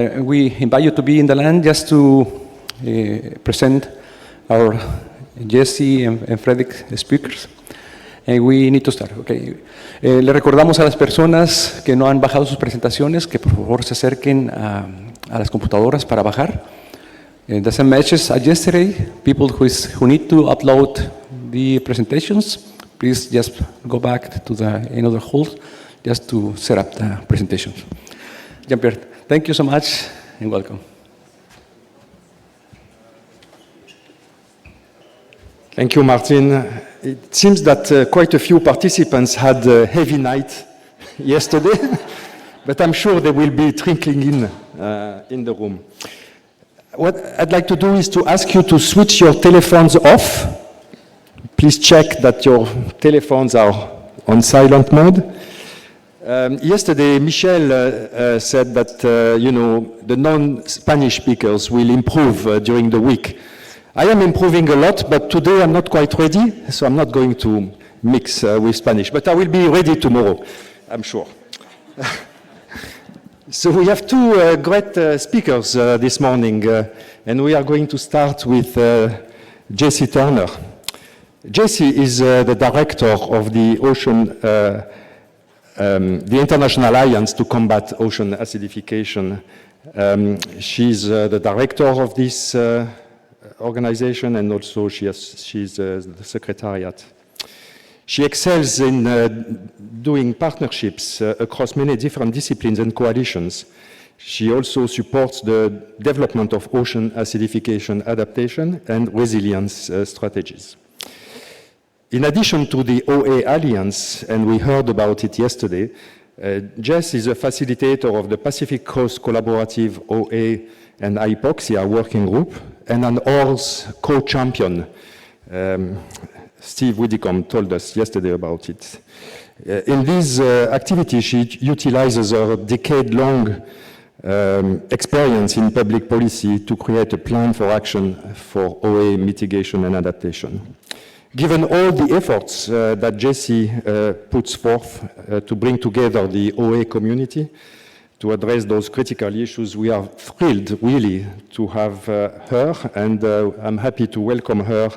We invite you to be in the land just to present our Jessie and Frederic speakers. And we need to start, okay. Le recordamos a las personas que no han bajado sus presentaciones que por favor se acerquen a las computadoras para bajar. The same message as yesterday, people who need to upload the presentations, please just go back to the another hall just to set up the presentations. Jean-Pierre, thank you so much and welcome. Thank you, Martin. It seems that quite a few participants had a heavy night yesterday, but I'm sure they will be trickling in the room. What I'd like to do is to ask you to switch your telephones off. Please check that your telephones are on silent mode. Yesterday, Michel said that, the non-Spanish speakers will improve during the week. I am improving a lot, but today I'm not quite ready, so I'm not going to mix with Spanish. But I will be ready tomorrow, I'm sure. So we have two great speakers this morning, and we are going to start with Jessie Turner. Jessie is the director of the the International Alliance to Combat Ocean Acidification. She's the director of this organization, and also she's the secretariat. She excels in doing partnerships across many different disciplines and coalitions. She also supports the development of ocean acidification adaptation and resilience strategies. In addition to the OA Alliance, and we heard about it yesterday, Jess is a facilitator of the Pacific Coast Collaborative OA and Hypoxia Working Group, and an OARS co-champion. Steve Widdicombe told us yesterday about it. In this activity, she utilizes her decade-long experience in public policy to create a plan for action for OA mitigation and adaptation. Given all the efforts that Jessie puts forth to bring together the OA community to address those critical issues, we are thrilled, really, to have her, and I'm happy to welcome her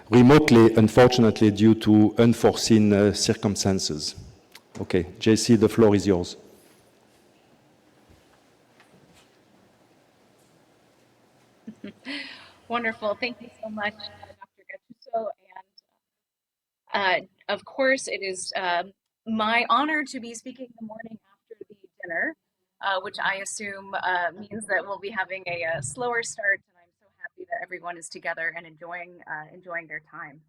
remotely, unfortunately, due to unforeseen circumstances. Okay, Jessie, the floor is yours. Wonderful. Thank you so much, Dr. Gazeau. And of course, it is my honor to be speaking the morning after the dinner, which I assume means that we'll be having a slower start. And I'm so happy that everyone is together and enjoying their time.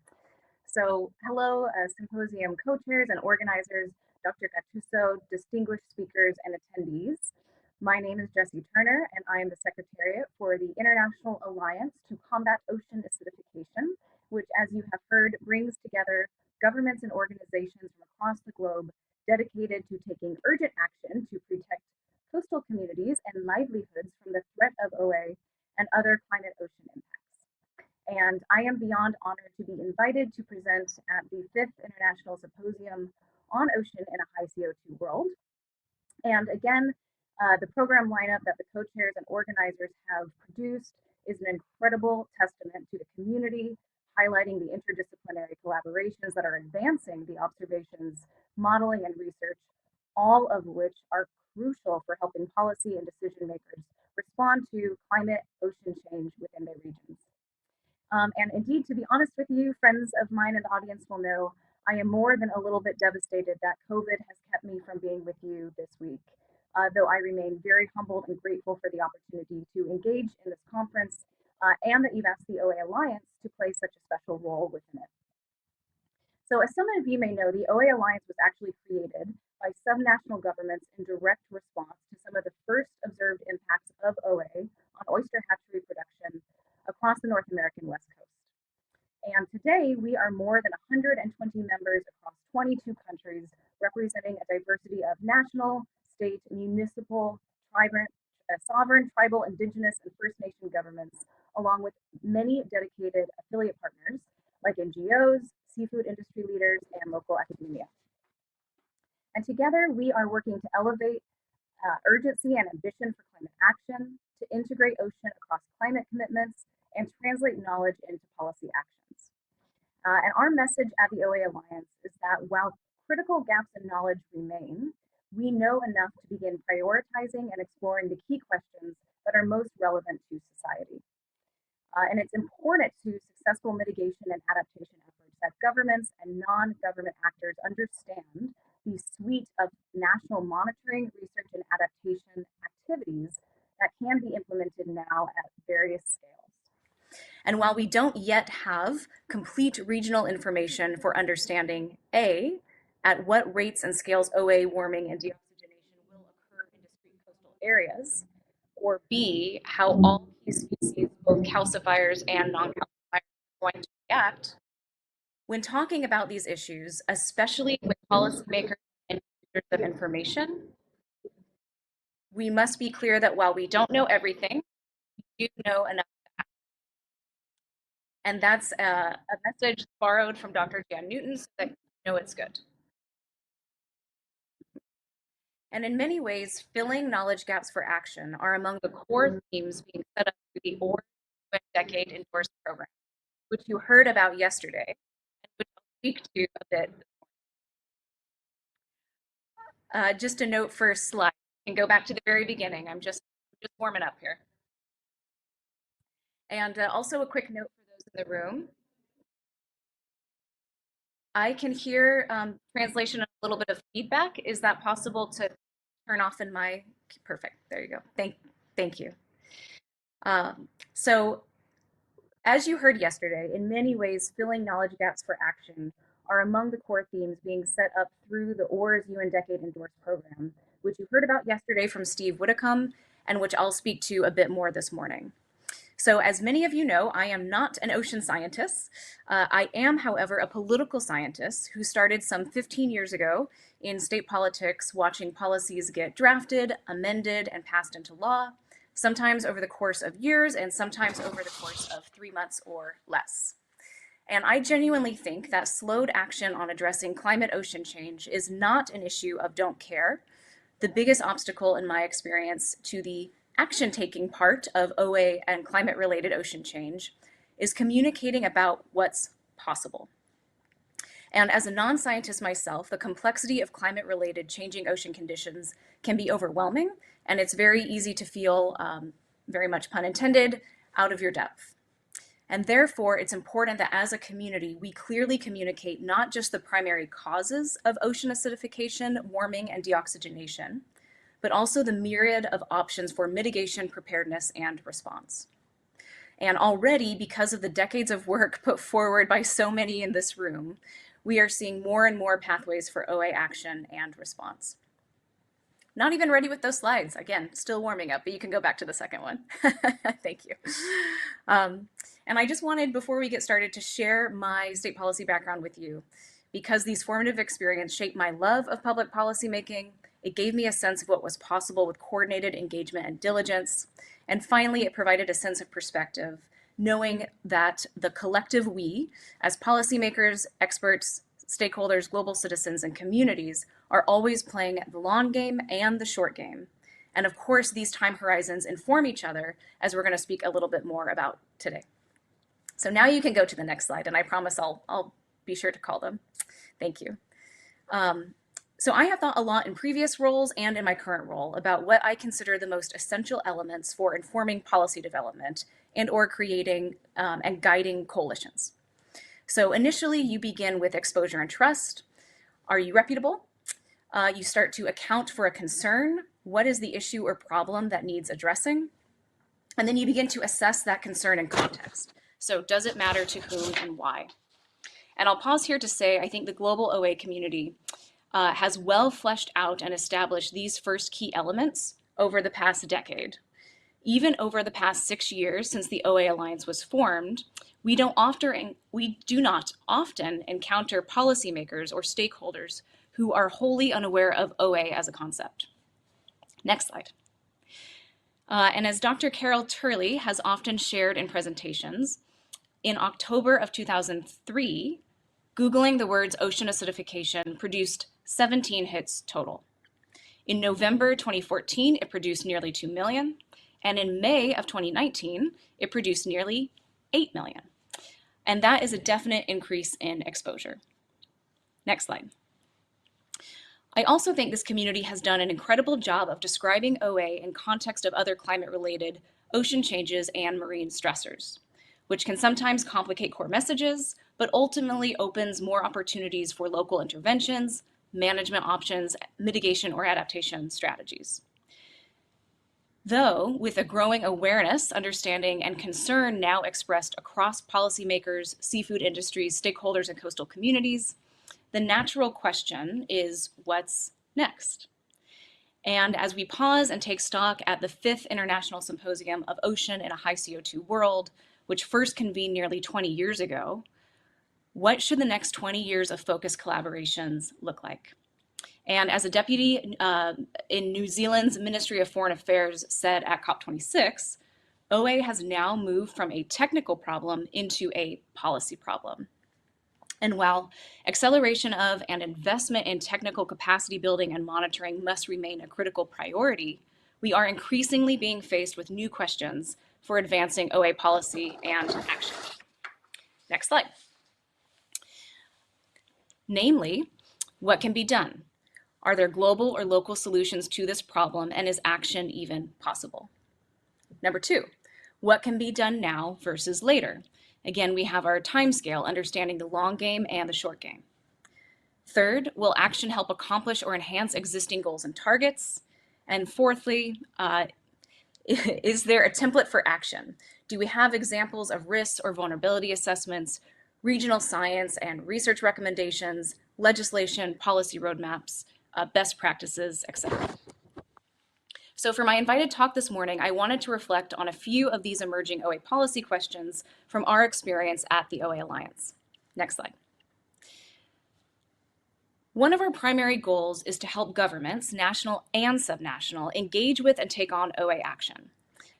So hello, symposium co-chairs and organizers, Dr. Gazeau, distinguished speakers and attendees. My name is Jessie Turner, and I am the Secretariat for the International Alliance to Combat Ocean Acidification, which, as you have heard, brings together governments and organizations from across the globe dedicated to taking urgent action to protect coastal communities and livelihoods from the threat of OA and other climate ocean impacts. And I am beyond honored to be invited to present at the 5th International Symposium on Ocean in a High CO2 World. And again, the program lineup that the co-chairs and organizers have produced is an incredible testament to the community, highlighting the interdisciplinary collaborations that are advancing the observations, modeling, and research, all of which are crucial for helping policy and decision makers respond to climate ocean change within their regions. And indeed, to be honest with you, friends of mine in the audience will know I am more than a little bit devastated that COVID has kept me from being with you this week. Though I remain very humbled and grateful for the opportunity to engage in this conference and that you've asked the OA Alliance to play such a special role within it. So as some of you may know, the OA Alliance was actually created by subnational governments in direct response to some of the first observed impacts of OA on oyster hatchery production across the North American West Coast. And today we are more than 120 members across 22 countries, representing a diversity of national, state, municipal, sovereign, tribal, indigenous, and First Nation governments, along with many dedicated affiliate partners like NGOs, seafood industry leaders, and local academia. And together we are working to elevate urgency and ambition for climate action, to integrate ocean across climate commitments, and translate knowledge into policy actions. And our message at the OA Alliance is that while critical gaps in knowledge remain, we know enough to begin prioritizing and exploring the key questions that are most relevant to society. And it's important to successful mitigation and adaptation efforts that governments and non-government actors understand the suite of national monitoring, research, and adaptation activities that can be implemented now at various scales. And while we don't yet have complete regional information for understanding A, at what rates and scales OA warming and deoxygenation will occur in discrete coastal areas, or B, how all key species, both calcifiers and non-calcifiers, are going to react, when talking about these issues, especially with policymakers and users of information, we must be clear that while we don't know everything, we do know enough. And that's a message borrowed from Dr. Jan Newton, so that you know it's good. And in many ways, filling knowledge gaps for action are among the core themes being set up through the ORE Decade Endorsed Program, which you heard about yesterday, and which I'll speak to a bit. Just a note for slide. You can go back to the very beginning. I'm just warming up here. And also a quick note for those in the room. I can hear translation and a little bit of feedback. Is that possible to turn off in my, perfect, there you go. Thank you. So as you heard yesterday, in many ways, filling knowledge gaps for action are among the core themes being set up through the OR's UN Decade Endorsed Program, which you heard about yesterday from Steve Whitcomb, and which I'll speak to a bit more this morning. So as many of you know, I am not an ocean scientist. I am, however, a political scientist who started some 15 years ago in state politics, watching policies get drafted, amended, and passed into law, sometimes over the course of years and sometimes over the course of 3 months or less. And I genuinely think that slowed action on addressing climate ocean change is not an issue of don't care. The biggest obstacle in my experience to the action-taking part of OA and climate-related ocean change is communicating about what's possible. And as a non-scientist myself, the complexity of climate-related changing ocean conditions can be overwhelming, and it's very easy to feel, very much pun intended, out of your depth. And therefore, it's important that as a community, we clearly communicate not just the primary causes of ocean acidification, warming, and deoxygenation, but also the myriad of options for mitigation, preparedness, and response. And already, because of the decades of work put forward by so many in this room, we are seeing more and more pathways for OA action and response. Not even ready with those slides. Again, still warming up, but you can go back to the second one. Thank you. And I just wanted, before we get started, to share my state policy background with you, because these formative experiences shaped my love of public policy making. It gave me a sense of what was possible with coordinated engagement and diligence. And finally, it provided a sense of perspective, knowing that the collective we, as policymakers, experts, stakeholders, global citizens, and communities, are always playing the long game and the short game. And of course, these time horizons inform each other, as we're going to speak a little bit more about today. So now you can go to the next slide, and I promise I'll be sure to call them. Thank you. So I have thought a lot in previous roles and in my current role about what I consider the most essential elements for informing policy development and or creating and guiding coalitions. So initially you begin with exposure and trust. Are you reputable? You start to account for a concern. What is the issue or problem that needs addressing? And then you begin to assess that concern in context. So does it matter to whom and why? And I'll pause here to say, I think the global OA community has well fleshed out and established these first key elements over the past decade. Even over the past 6 years since the OA Alliance was formed, we do not often encounter policymakers or stakeholders who are wholly unaware of OA as a concept. Next slide. And as Dr. Carol Turley has often shared in presentations, in October of 2003, Googling the words ocean acidification produced 17 hits total. In November 2014, it produced nearly 2 million, and in May of 2019, it produced nearly 8 million. And that is a definite increase in exposure. Next slide. I also think this community has done an incredible job of describing OA in context of other climate-related ocean changes and marine stressors, which can sometimes complicate core messages, but ultimately opens more opportunities for local interventions, management options, mitigation or adaptation strategies. Though, with a growing awareness, understanding, and concern now expressed across policymakers, seafood industries, stakeholders, and coastal communities, the natural question is, what's next? And as we pause and take stock at the 5th International Symposium of Ocean in a High CO2 World, which first convened nearly 20 years ago, what should the next 20 years of focused collaborations look like? And as a deputy in New Zealand's Ministry of Foreign Affairs said at COP26, OA has now moved from a technical problem into a policy problem. And while acceleration of and investment in technical capacity building and monitoring must remain a critical priority, we are increasingly being faced with new questions for advancing OA policy and action. Next slide. Namely, what can be done? Are there global or local solutions to this problem, and is action even possible? Number 2, what can be done now versus later? Again, we have our time scale, understanding the long game and the short game. Third, will action help accomplish or enhance existing goals and targets? And fourthly, is there a template for action? Do we have examples of risks or vulnerability assessments, regional science and research recommendations, legislation, policy roadmaps, best practices, etc.? So for my invited talk this morning, I wanted to reflect on a few of these emerging OA policy questions from our experience at the OA Alliance. Next slide. One of our primary goals is to help governments, national and subnational, engage with and take on OA action.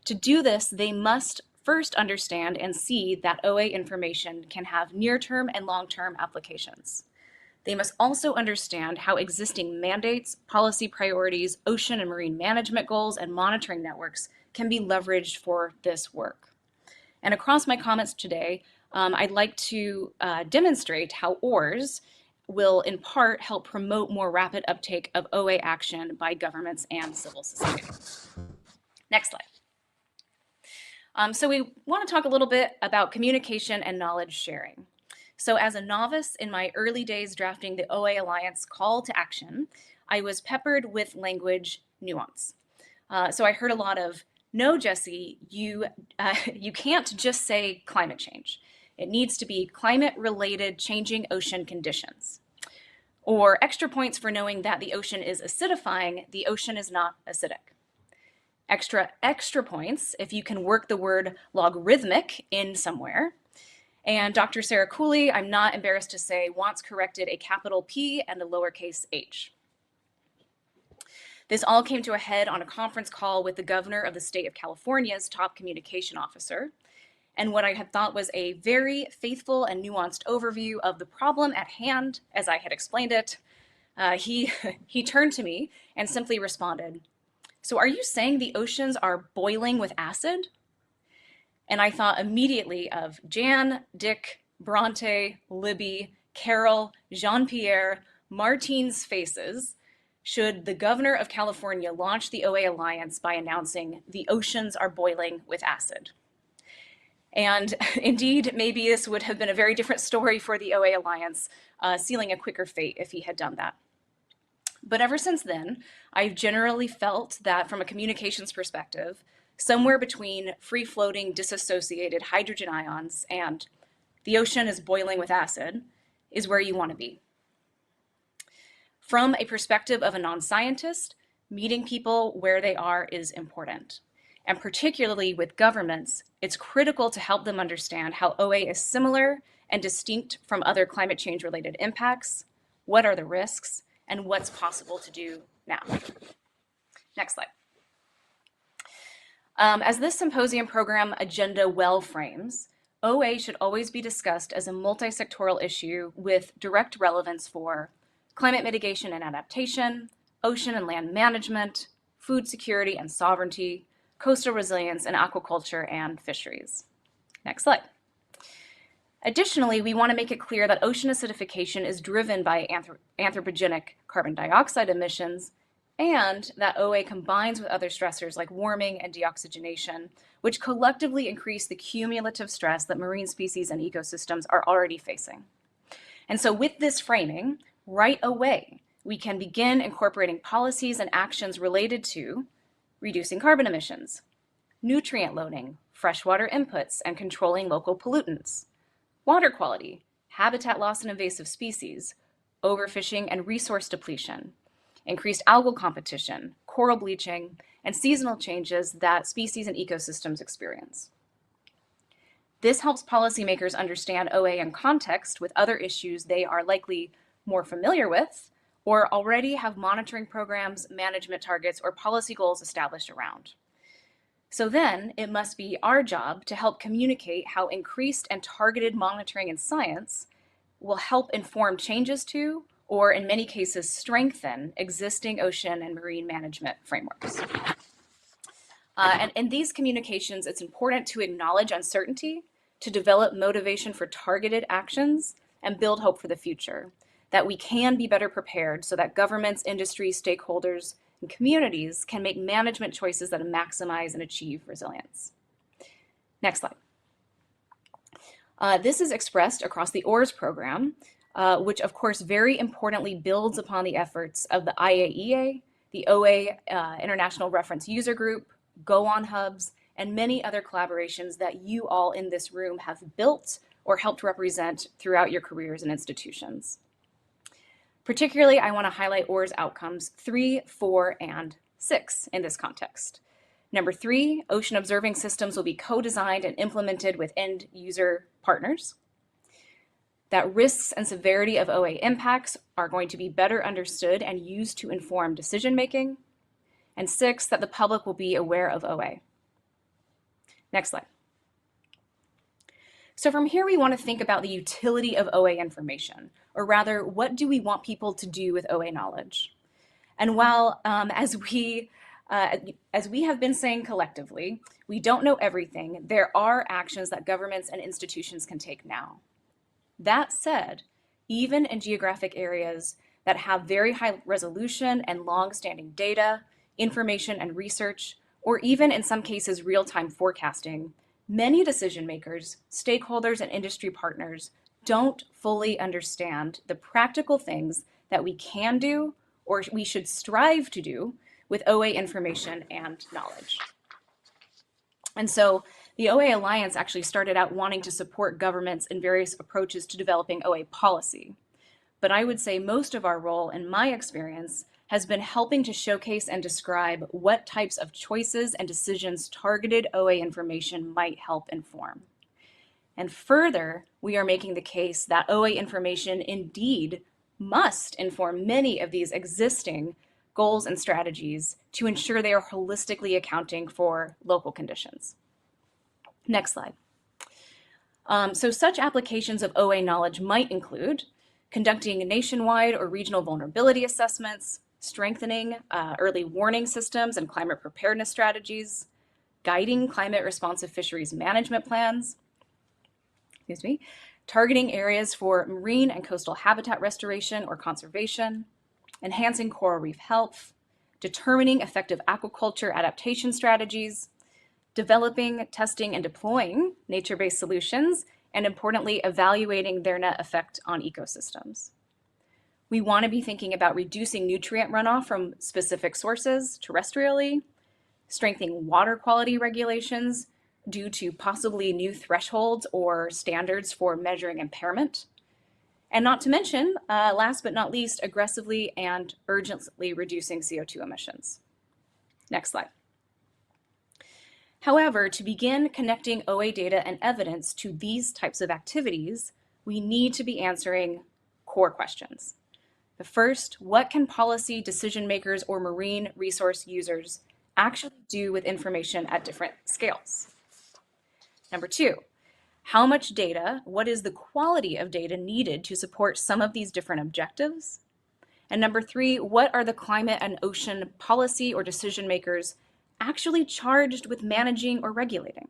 To do this, they must first understand and see that OA information can have near-term and long-term applications. They must also understand how existing mandates, policy priorities, ocean and marine management goals, and monitoring networks can be leveraged for this work. And across my comments today, I'd like to demonstrate how OARS will in part help promote more rapid uptake of OA action by governments and civil society. Next slide. So we want to talk a little bit about communication and knowledge sharing. So as a novice in my early days drafting the OA Alliance call to action, I was peppered with language nuance. So I heard a lot of, no, Jessie, you can't just say climate change. It needs to be climate-related changing ocean conditions. Or extra points for knowing that the ocean is acidifying, the ocean is not acidic. Extra points if you can work the word logarithmic in somewhere. And Dr. Sarah Cooley, I'm not embarrassed to say, wants corrected a capital P and a lowercase h. This all came to a head on a conference call with the governor of the state of California's top communication officer. And what I had thought was a very faithful and nuanced overview of the problem at hand, as I had explained it, he turned to me and simply responded, "So are you saying the oceans are boiling with acid?" And I thought immediately of Jan, Dick, Bronte, Libby, Carol, Jean-Pierre, Martine's faces should the governor of California launch the OA Alliance by announcing the oceans are boiling with acid. And indeed, maybe this would have been a very different story for the OA Alliance, sealing a quicker fate if he had done that. But ever since then, I've generally felt that from a communications perspective, somewhere between free-floating disassociated hydrogen ions and the ocean is boiling with acid is where you want to be. From a perspective of a non-scientist, meeting people where they are is important. And particularly with governments, it's critical to help them understand how OA is similar and distinct from other climate change related impacts, what are the risks, and what's possible to do now. Next slide. As this symposium program agenda well frames, OA should always be discussed as a multi-sectoral issue with direct relevance for climate mitigation and adaptation, ocean and land management, food security and sovereignty, coastal resilience, and aquaculture and fisheries. Next slide. Additionally, we want to make it clear that ocean acidification is driven by anthropogenic carbon dioxide emissions, and that OA combines with other stressors like warming and deoxygenation, which collectively increase the cumulative stress that marine species and ecosystems are already facing. And so with this framing, right away, we can begin incorporating policies and actions related to reducing carbon emissions, nutrient loading, freshwater inputs, and controlling local pollutants, water quality, habitat loss and invasive species, overfishing and resource depletion, increased algal competition, coral bleaching, and seasonal changes that species and ecosystems experience. This helps policymakers understand OA in context with other issues they are likely more familiar with or already have monitoring programs, management targets, or policy goals established around. So then it must be our job to help communicate how increased and targeted monitoring and science will help inform changes to, or in many cases strengthen, existing ocean and marine management frameworks. And in these communications, it's important to acknowledge uncertainty, to develop motivation for targeted actions, and build hope for the future, that we can be better prepared so that governments, industry, stakeholders, and communities can make management choices that maximize and achieve resilience. Next slide. This is expressed across the OARS program, which of course very importantly builds upon the efforts of the IAEA, the OA International Reference User Group, Go-On Hubs, and many other collaborations that you all in this room have built or helped represent throughout your careers and institutions. Particularly, I want to highlight OARS outcomes 3, 4, and 6 in this context. Number 3, ocean observing systems will be co-designed and implemented with end user partners. That risks and severity of OA impacts are going to be better understood and used to inform decision making. And 6, that the public will be aware of OA. Next slide. So from here, we want to think about the utility of OA information, or rather, what do we want people to do with OA knowledge? And while, as we have been saying collectively, we don't know everything, there are actions that governments and institutions can take now. That said, even in geographic areas that have very high resolution and long-standing data, information and research, or even in some cases real-time forecasting, many decision makers, stakeholders, and industry partners don't fully understand the practical things that we can do or we should strive to do with OA information and knowledge. And so the OA Alliance actually started out wanting to support governments in various approaches to developing OA policy. But I would say most of our role, in my experience, has been helping to showcase and describe what types of choices and decisions targeted OA information might help inform. And further, we are making the case that OA information indeed must inform many of these existing goals and strategies to ensure they are holistically accounting for local conditions. Next slide. So such applications of OA knowledge might include conducting nationwide or regional vulnerability assessments, strengthening early warning systems and climate preparedness strategies, guiding climate responsive fisheries management plans, targeting areas for marine and coastal habitat restoration or conservation, enhancing coral reef health, determining effective aquaculture adaptation strategies, developing, testing, and deploying nature-based solutions, and importantly, evaluating their net effect on ecosystems. We want to be thinking about reducing nutrient runoff from specific sources terrestrially, strengthening water quality regulations due to possibly new thresholds or standards for measuring impairment, and not to mention, last but not least, aggressively and urgently reducing CO2 emissions. Next slide. However, to begin connecting OA data and evidence to these types of activities, we need to be answering core questions. The first, what can policy decision makers or marine resource users actually do with information at different scales? Number 2, how much data, what is the quality of data needed to support some of these different objectives? And number 3, what are the climate and ocean policy or decision makers actually charged with managing or regulating?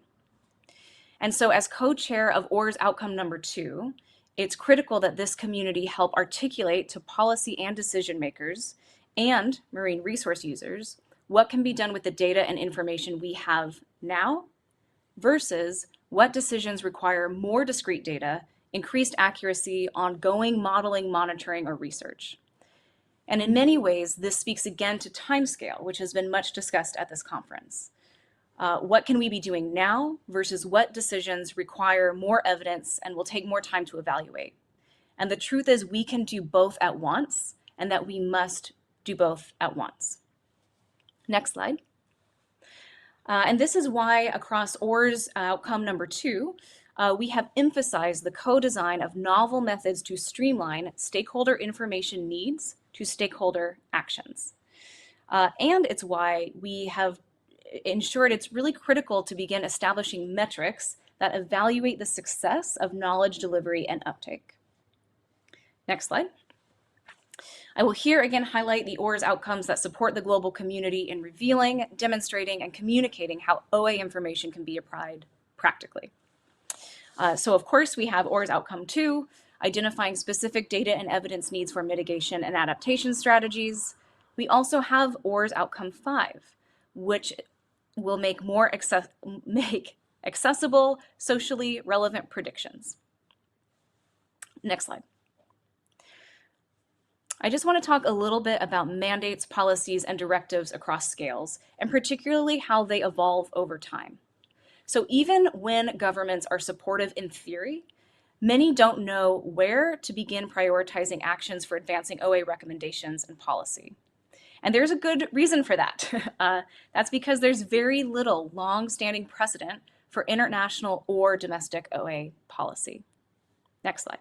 And so as co-chair of OR's outcome number 2, it's critical that this community help articulate to policy and decision makers and marine resource users what can be done with the data and information we have now versus what decisions require more discrete data, increased accuracy, ongoing modeling, monitoring, or research. And in many ways, this speaks again to timescale, which has been much discussed at this conference. What can we be doing now versus what decisions require more evidence and will take more time to evaluate? And the truth is we can do both at once, and that we must do both at once. Next slide. And this is why across OR's outcome number 2, we have emphasized the co-design of novel methods to streamline stakeholder information needs to stakeholder actions. And it's why we have ensured it's really critical to begin establishing metrics that evaluate the success of knowledge delivery and uptake. Next slide. I will here again highlight the OR's outcomes that support the global community in revealing, demonstrating, and communicating how OA information can be applied practically. So of course we have OR's outcome 2, identifying specific data and evidence needs for mitigation and adaptation strategies. We also have OR's outcome 5, which will make more accessible, socially relevant predictions. Next slide. I just want to talk a little bit about mandates, policies, and directives across scales, and particularly how they evolve over time. So even when governments are supportive in theory, many don't know where to begin prioritizing actions for advancing OA recommendations and policy. And there's a good reason for that. That's because there's very little long-standing precedent for international or domestic OA policy. Next slide.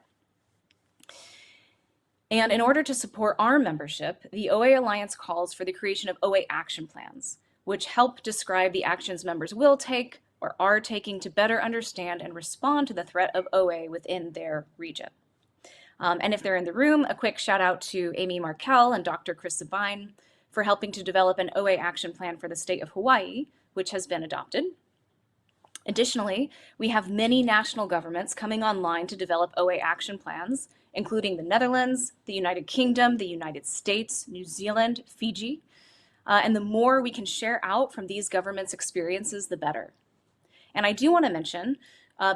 And in order to support our membership, the OA Alliance calls for the creation of OA action plans, which help describe the actions members will take or are taking to better understand and respond to the threat of OA within their region. And if they're in the room, a quick shout out to Amy Markell and Dr. Chris Sabine for helping to develop an OA action plan for the state of Hawaii, which has been adopted. Additionally, we have many national governments coming online to develop OA action plans, including the Netherlands, the United Kingdom, the United States, New Zealand, Fiji. And the more we can share out from these governments' experiences, the better. And I do want to mention,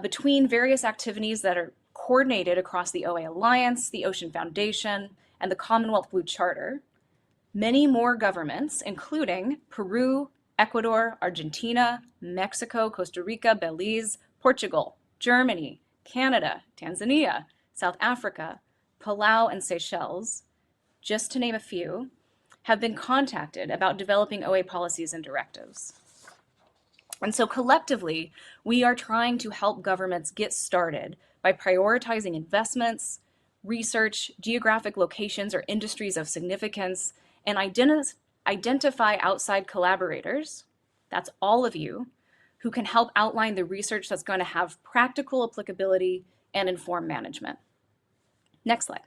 between various activities that are coordinated across the OA Alliance, the Ocean Foundation, and the Commonwealth Blue Charter, many more governments, including Peru, Ecuador, Argentina, Mexico, Costa Rica, Belize, Portugal, Germany, Canada, Tanzania, South Africa, Palau, and Seychelles, just to name a few, have been contacted about developing OA policies and directives. And so collectively, we are trying to help governments get started by prioritizing investments, research, geographic locations or industries of significance, and identify outside collaborators, that's all of you, who can help outline the research that's going to have practical applicability and inform management. Next slide.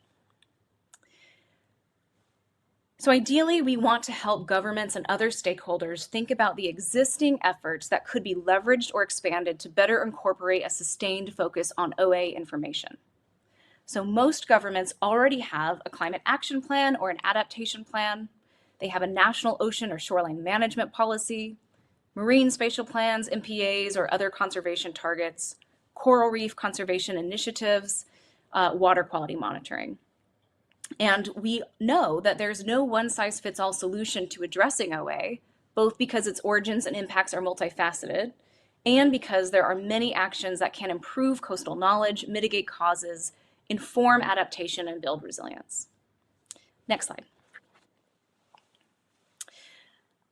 So ideally, we want to help governments and other stakeholders think about the existing efforts that could be leveraged or expanded to better incorporate a sustained focus on OA information. So most governments already have a climate action plan or an adaptation plan. They have a national ocean or shoreline management policy, marine spatial plans, MPAs, or other conservation targets, coral reef conservation initiatives, water quality monitoring. And we know that there's no one-size-fits-all solution to addressing OA, both because its origins and impacts are multifaceted, and because there are many actions that can improve coastal knowledge, mitigate causes, inform adaptation, and build resilience. Next slide.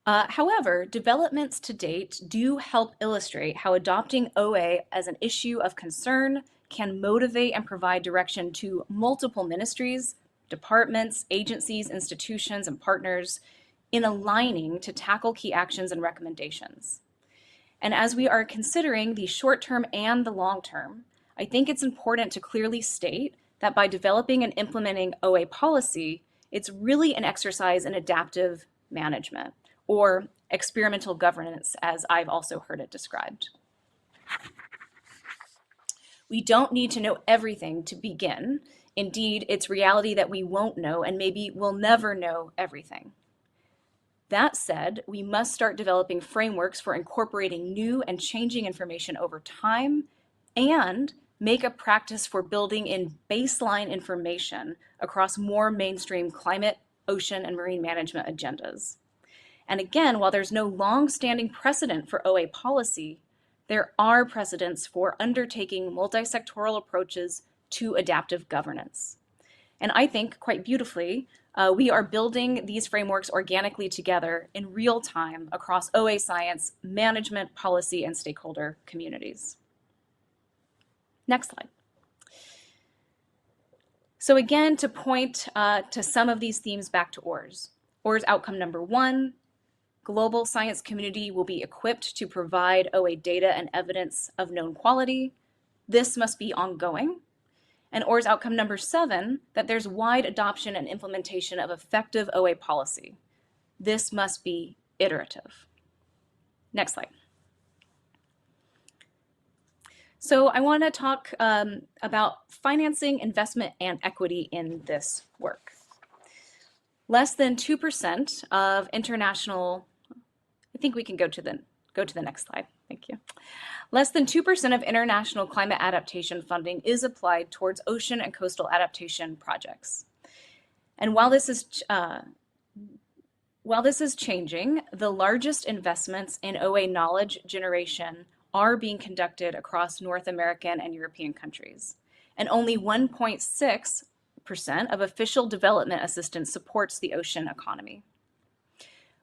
However, developments to date do help illustrate how adopting OA as an issue of concern can motivate and provide direction to multiple ministries, departments, agencies, institutions, and partners in aligning to tackle key actions and recommendations. And as we are considering the short-term and the long-term, I think it's important to clearly state that by developing and implementing OA policy, It's really an exercise in adaptive management, or experimental governance, as I've also heard it described. We don't need to know everything to begin. Indeed, it's reality that we won't know, and maybe we'll never know everything. That said, we must start developing frameworks for incorporating new and changing information over time, and make a practice for building in baseline information across more mainstream climate, ocean, and marine management agendas. And again, while there's no long-standing precedent for OA policy, there are precedents for undertaking multi-sectoral approaches to adaptive governance. And I think, quite beautifully, we are building these frameworks organically together in real time across OA science, management, policy, and stakeholder communities. Next slide. So again, to point to some of these themes back to OARS. OARS outcome number 1, global science community will be equipped to provide OA data and evidence of known quality. This must be ongoing. And OARS outcome number 7, that there's wide adoption and implementation of effective OA policy. This must be iterative. Next slide. So I want to talk about financing, investment, and equity in this work. Less than 2% of international, I think we can go to the next slide. Thank you. Less than 2% of international climate adaptation funding is applied towards ocean and coastal adaptation projects. And while this is changing, the largest investments in OA knowledge generation are being conducted across North American and European countries. And only 1.6% of official development assistance supports the ocean economy.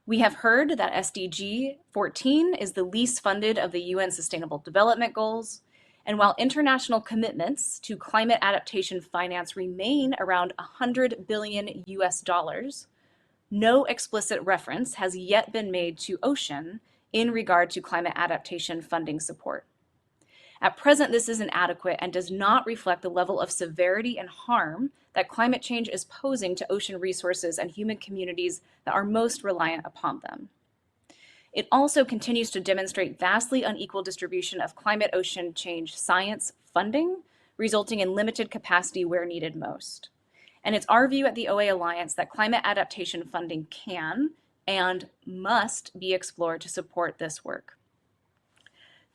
We have heard that SDG 14 is the least funded of the UN Sustainable Development Goals. And while international commitments to climate adaptation finance remain around $100 billion US, no explicit reference has yet been made to ocean in regard to climate adaptation funding support. At present, this is inadequate and does not reflect the level of severity and harm that climate change is posing to ocean resources and human communities that are most reliant upon them. It also continues to demonstrate vastly unequal distribution of climate ocean change science funding, resulting in limited capacity where needed most. And it's our view at the OA Alliance that climate adaptation funding can and must be explored to support this work.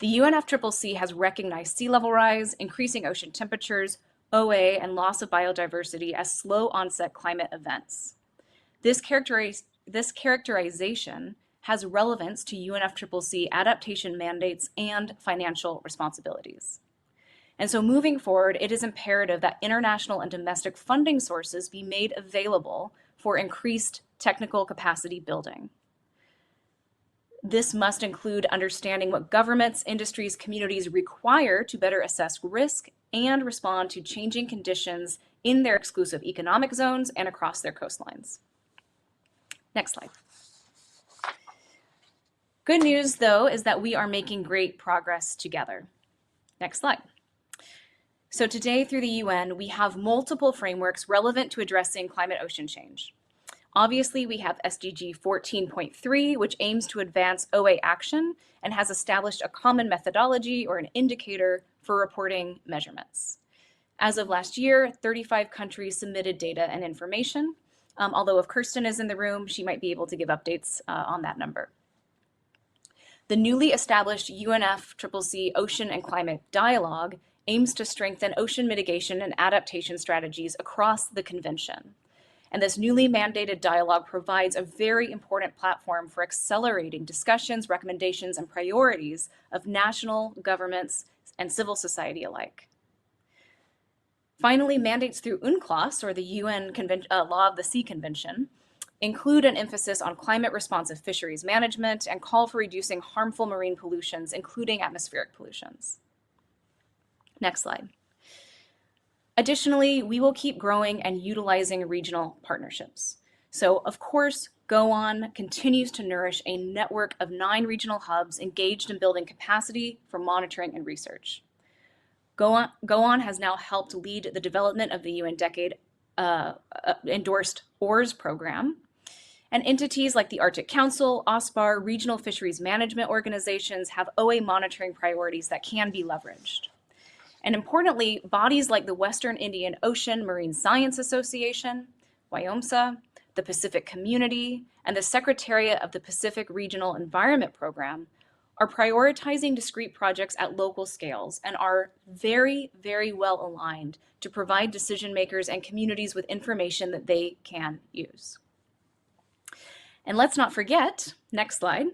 The UNFCCC has recognized sea level rise, increasing ocean temperatures, OA, and loss of biodiversity as slow onset climate events. This characterization has relevance to UNFCCC adaptation mandates and financial responsibilities. And so moving forward, it is imperative that international and domestic funding sources be made available for increased technical capacity building. This must include understanding what governments, industries, communities require to better assess risk and respond to changing conditions in their exclusive economic zones and across their coastlines. Next slide. Good news, though, is that we are making great progress together. Next slide. So today, through the UN, we have multiple frameworks relevant to addressing climate ocean change. Obviously, we have SDG 14.3, which aims to advance OA action and has established a common methodology or an indicator for reporting measurements. As of last year, 35 countries submitted data and information. Although if Kirsten is in the room, she might be able to give updates on that number. The newly established UNFCCC Ocean and Climate Dialogue aims to strengthen ocean mitigation and adaptation strategies across the convention. And this newly mandated dialogue provides a very important platform for accelerating discussions, recommendations, and priorities of national governments and civil society alike. Finally, mandates through UNCLOS, or the UN Law of the Sea Convention, include an emphasis on climate-responsive fisheries management and call for reducing harmful marine pollutions, including atmospheric pollutions. Next slide. Additionally, we will keep growing and utilizing regional partnerships. So, of course, GoOn continues to nourish a network of 9 regional hubs engaged in building capacity for monitoring and research. GoOn has now helped lead the development of the UN Decade endorsed OARS program. And entities like the Arctic Council, OSPAR, regional fisheries management organizations have OA monitoring priorities that can be leveraged. And importantly, bodies like the Western Indian Ocean Marine Science Association, WIOMSA, the Pacific Community, and the Secretariat of the Pacific Regional Environment Program are prioritizing discrete projects at local scales and are very, very well aligned to provide decision makers and communities with information that they can use. And let's not forget, next slide,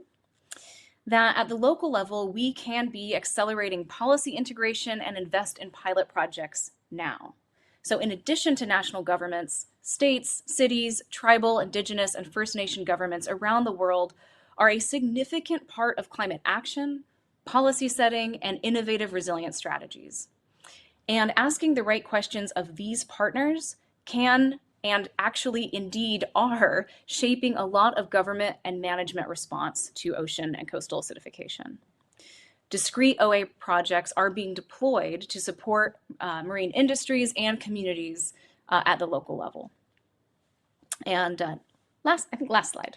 that at the local level, we can be accelerating policy integration and invest in pilot projects now. So in addition to national governments, states, cities, tribal, indigenous, and First Nation governments around the world are a significant part of climate action, policy setting, and innovative resilience strategies. And asking the right questions of these partners can and actually indeed are shaping a lot of government and management response to ocean and coastal acidification. Discrete OA projects are being deployed to support marine industries and communities at the local level. And last slide.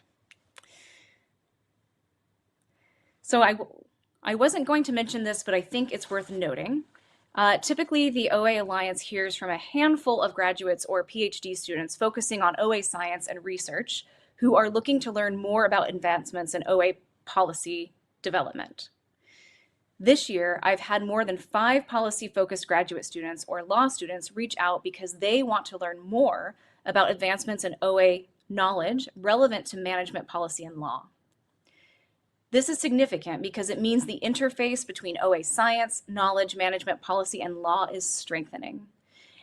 So I wasn't going to mention this, but I think it's worth noting. Typically, the OA Alliance hears from a handful of graduates or PhD students focusing on OA science and research who are looking to learn more about advancements in OA policy development. This year, I've had more than 5 policy-focused graduate students or law students reach out because they want to learn more about advancements in OA knowledge relevant to management policy and law. This is significant because it means the interface between OA science, knowledge, management, policy, and law is strengthening.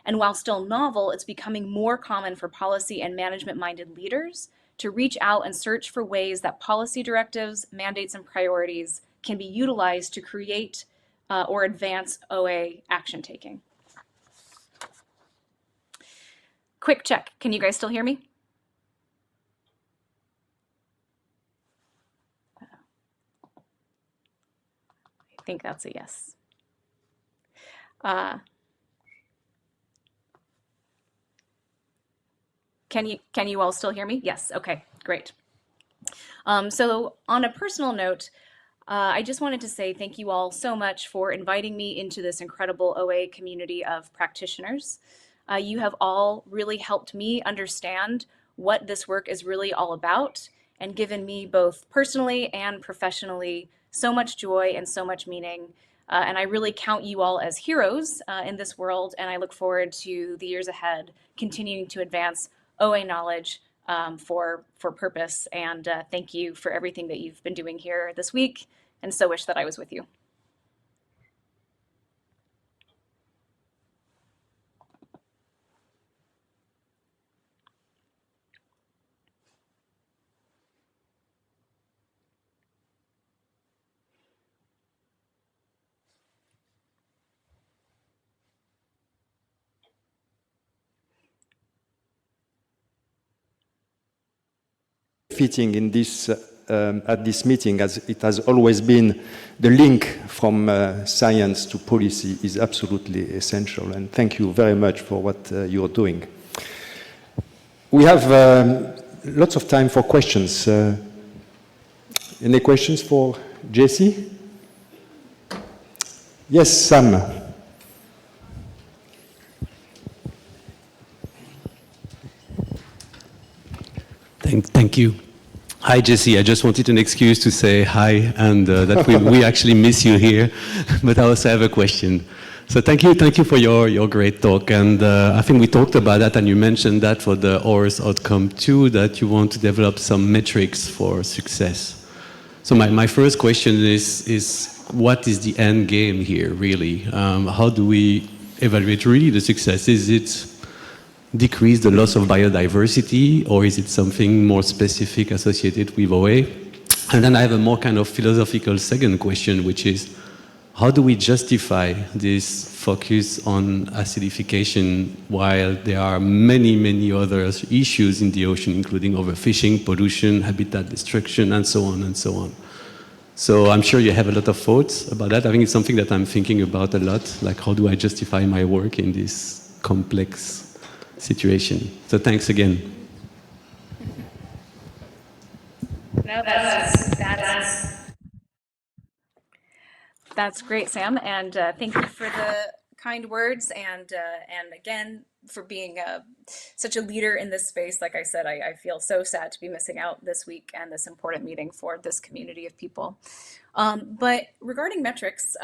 And while still novel, it's becoming more common for policy and management-minded leaders to reach out and search for ways that policy directives, mandates, and priorities can be utilized to create or advance OA action taking. Quick check, can you guys still hear me? I think that's a yes. Can you all still hear me? Yes, okay, great. So on a personal note, I just wanted to say thank you all so much for inviting me into this incredible OA community of practitioners. You have all really helped me understand what this work is really all about and given me both personally and professionally so much joy and so much meaning. And I really count you all as heroes in this world, and I look forward to the years ahead continuing to advance OA knowledge for purpose. And thank you for everything that you've been doing here this week, and so wish that I was with you. Fitting in this at this meeting, as it has always been, the link from science to policy is absolutely essential, and thank you very much for what you're doing. We have lots of time for questions. Any questions for Jessie? Yes, Sam. Thank you. Hi, Jessie. I just wanted an excuse to say hi and that we actually miss you here, but I also have a question. So thank you for your great talk. And I think we talked about that, and you mentioned that for the OARS outcome too, that you want to develop some metrics for success. So my first question is what is the end game here, really? How do we evaluate really the success? Is it decrease the loss of biodiversity, or is it something more specific associated with OA? And then I have a more kind of philosophical second question, which is, how do we justify this focus on acidification while there are many, many other issues in the ocean, including overfishing, pollution, habitat destruction, and so on and so on? So I'm sure you have a lot of thoughts about that. I think it's something that I'm thinking about a lot, like how do I justify my work in this complex situation. So thanks again. No, that's great, Sam, and thank you for the kind words, and again for being such a leader in this space. Like I said, I feel so sad to be missing out this week and this important meeting for this community of people. But regarding metrics,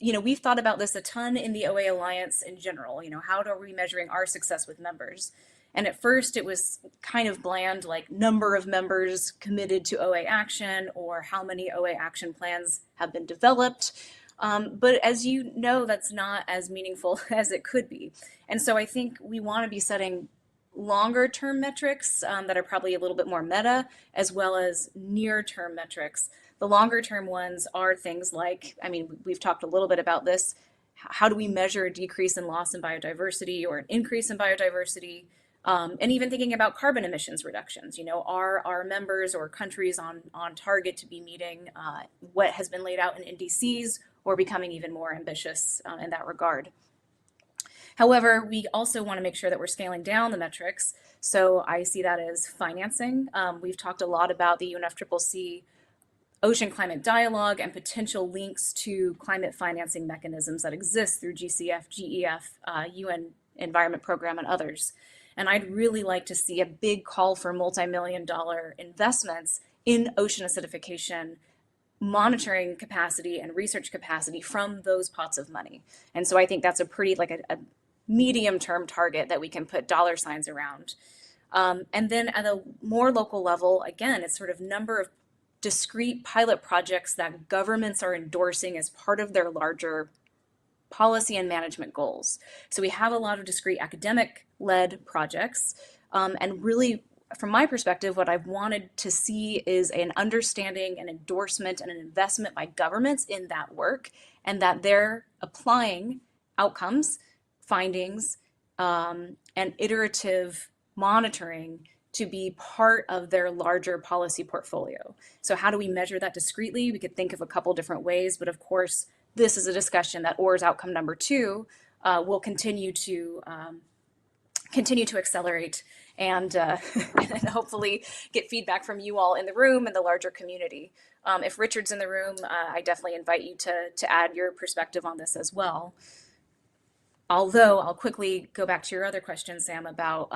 we've thought about this a ton in the OA Alliance in general. How are we measuring our success with members? And at first it was kind of bland, like number of members committed to OA action or how many OA action plans have been developed. But as you know, that's not as meaningful as it could be. And so I think we want to be setting longer term metrics that are probably a little bit more meta, as well as near term metrics. The longer term ones are things like, we've talked a little bit about this. How do we measure a decrease in loss in biodiversity or an increase in biodiversity? And even thinking about carbon emissions reductions, are our members or countries on target to be meeting what has been laid out in NDCs, or becoming even more ambitious in that regard? However, we also want to make sure that we're scaling down the metrics. So I see that as financing. We've talked a lot about the UNFCCC Ocean Climate Dialogue and potential links to climate financing mechanisms that exist through GCF, GEF, UN Environment Program, and others. And I'd really like to see a big call for multi-million-dollar investments in ocean acidification monitoring capacity and research capacity from those pots of money. And so I think that's a pretty a medium-term target that we can put dollar signs around. And then at a more local level, again, it's sort of number of discrete pilot projects that governments are endorsing as part of their larger policy and management goals. So we have a lot of discrete academic-led projects, and really, from my perspective, what I've wanted to see is an understanding, an endorsement, and an investment by governments in that work, and that they're applying outcomes, findings, and iterative monitoring to be part of their larger policy portfolio. So how do we measure that discretely? We could think of a couple different ways, but of course, this is a discussion that OR's outcome number 2 will continue to accelerate and hopefully get feedback from you all in the room and the larger community. If Richard's in the room, I definitely invite you to add your perspective on this as well. Although I'll quickly go back to your other question, Sam, about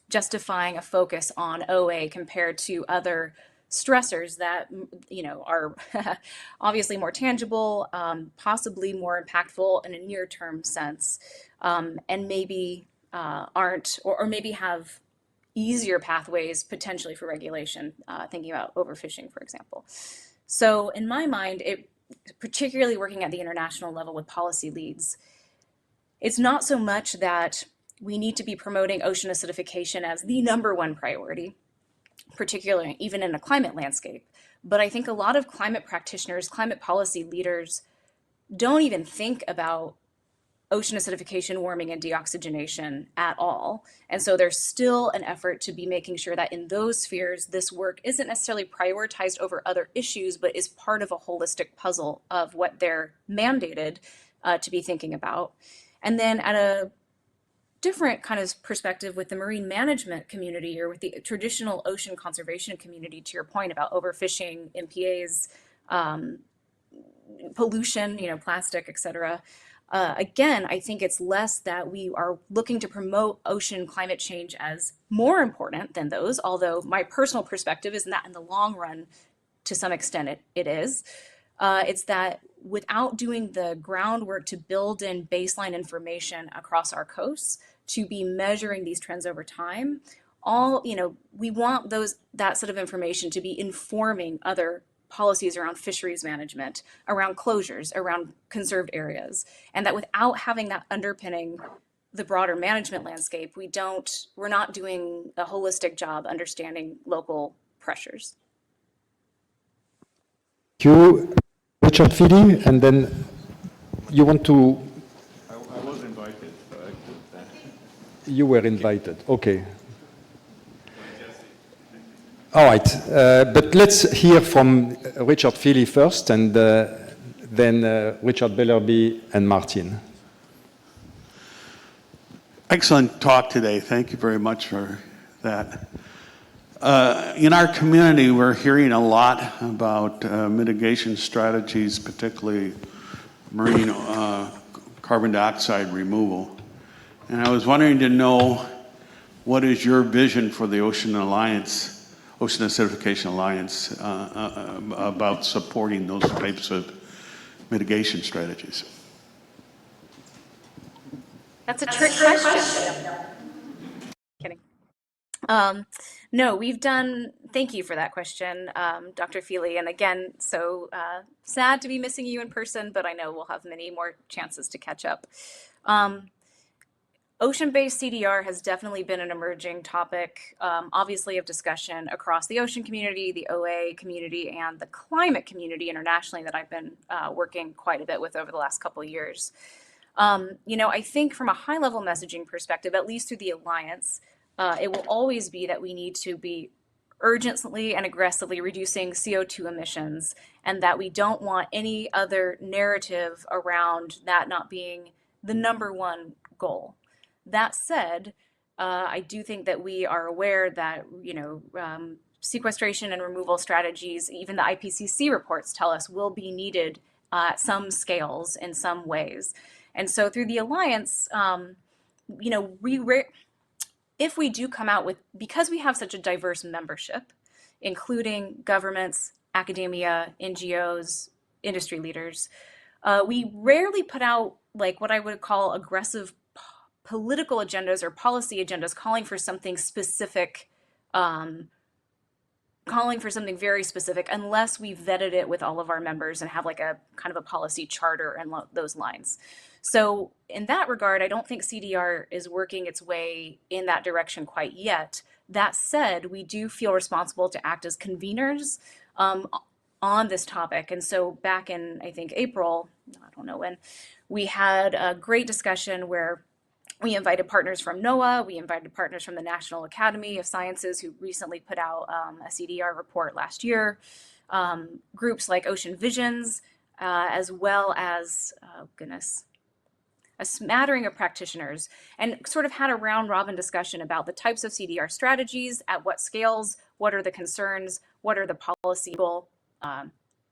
justifying a focus on OA compared to other stressors that are obviously more tangible, possibly more impactful in a near-term sense, and maybe aren't, or maybe have easier pathways potentially for regulation, thinking about overfishing, for example. So in my mind, particularly working at the international level with policy leads, it's not so much that we need to be promoting ocean acidification as the #1 priority, particularly even in a climate landscape. But I think a lot of climate practitioners, climate policy leaders don't even think about ocean acidification, warming, and deoxygenation at all. And so there's still an effort to be making sure that in those spheres, this work isn't necessarily prioritized over other issues, but is part of a holistic puzzle of what they're mandated to be thinking about. And then at a different kind of perspective with the marine management community or with the traditional ocean conservation community, to your point about overfishing, MPAs, pollution, plastic, et cetera. Again, I think it's less that we are looking to promote ocean climate change as more important than those, although my personal perspective is that in the long run, to some extent it is. It's that without doing the groundwork to build in baseline information across our coasts, to be measuring these trends over time, we want that sort of information to be informing other policies around fisheries management, around closures, around conserved areas, and that without having that underpinning the broader management landscape, we're not doing a holistic job understanding local pressures. Thank you, Richard Philly, and then you want to. I was invited, so I could. You were invited. Okay. All right, but let's hear from Richard Philly first, and then Richard Bellerby and Martin. Excellent talk today. Thank you very much for that. In our community, we're hearing a lot about mitigation strategies, particularly marine carbon dioxide removal. And I was wondering to know, what is your vision for the Ocean Acidification Alliance, about supporting those types of mitigation strategies? That's a trick question. Kidding. No, thank you for that question, Dr. Feely. And again, so sad to be missing you in person, but I know we'll have many more chances to catch up. Ocean-based CDR has definitely been an emerging topic, obviously, of discussion across the ocean community, the OA community, and the climate community internationally that I've been working quite a bit with over the last couple of years. I think from a high-level messaging perspective, at least through the Alliance, it will always be that we need to be urgently and aggressively reducing CO2 emissions, and that we don't want any other narrative around that not being the number one goal. That said, I do think that we are aware that, sequestration and removal strategies, even the IPCC reports tell us, will be needed at some scales in some ways. And so through the Alliance, if we do come out with, because we have such a diverse membership, including governments, academia, NGOs, industry leaders, we rarely put out like what I would call aggressive political agendas or policy agendas calling for something specific, calling for something very specific, unless we've vetted it with all of our members and have like a kind of a policy charter and those lines. So in that regard, I don't think CDR is working its way in that direction quite yet. That said, we do feel responsible to act as conveners on this topic. And so back in, I think, April, I don't know when, we had a great discussion where we invited partners from NOAA, we invited partners from the National Academy of Sciences, who recently put out a CDR report last year, groups like Ocean Visions, as well as, a smattering of practitioners, and sort of had a round-robin discussion about the types of CDR strategies, at what scales, what are the concerns, what are the policy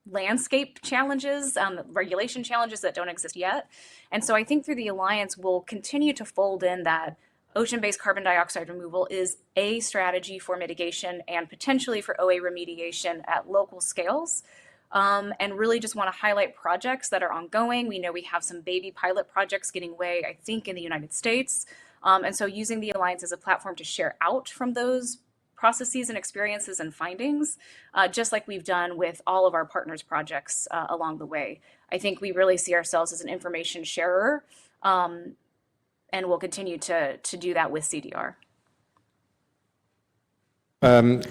landscape challenges, regulation challenges that don't exist yet. And so I think through the Alliance, we'll continue to fold in that ocean-based carbon dioxide removal is a strategy for mitigation and potentially for OA remediation at local scales. And really just want to highlight projects that are ongoing. We know we have some baby pilot projects getting away, I think, in the United States. And so using the Alliance as a platform to share out from those processes and experiences and findings, just like we've done with all of our partners' projects along the way. I think we really see ourselves as an information sharer, and we'll continue to do that with CDR.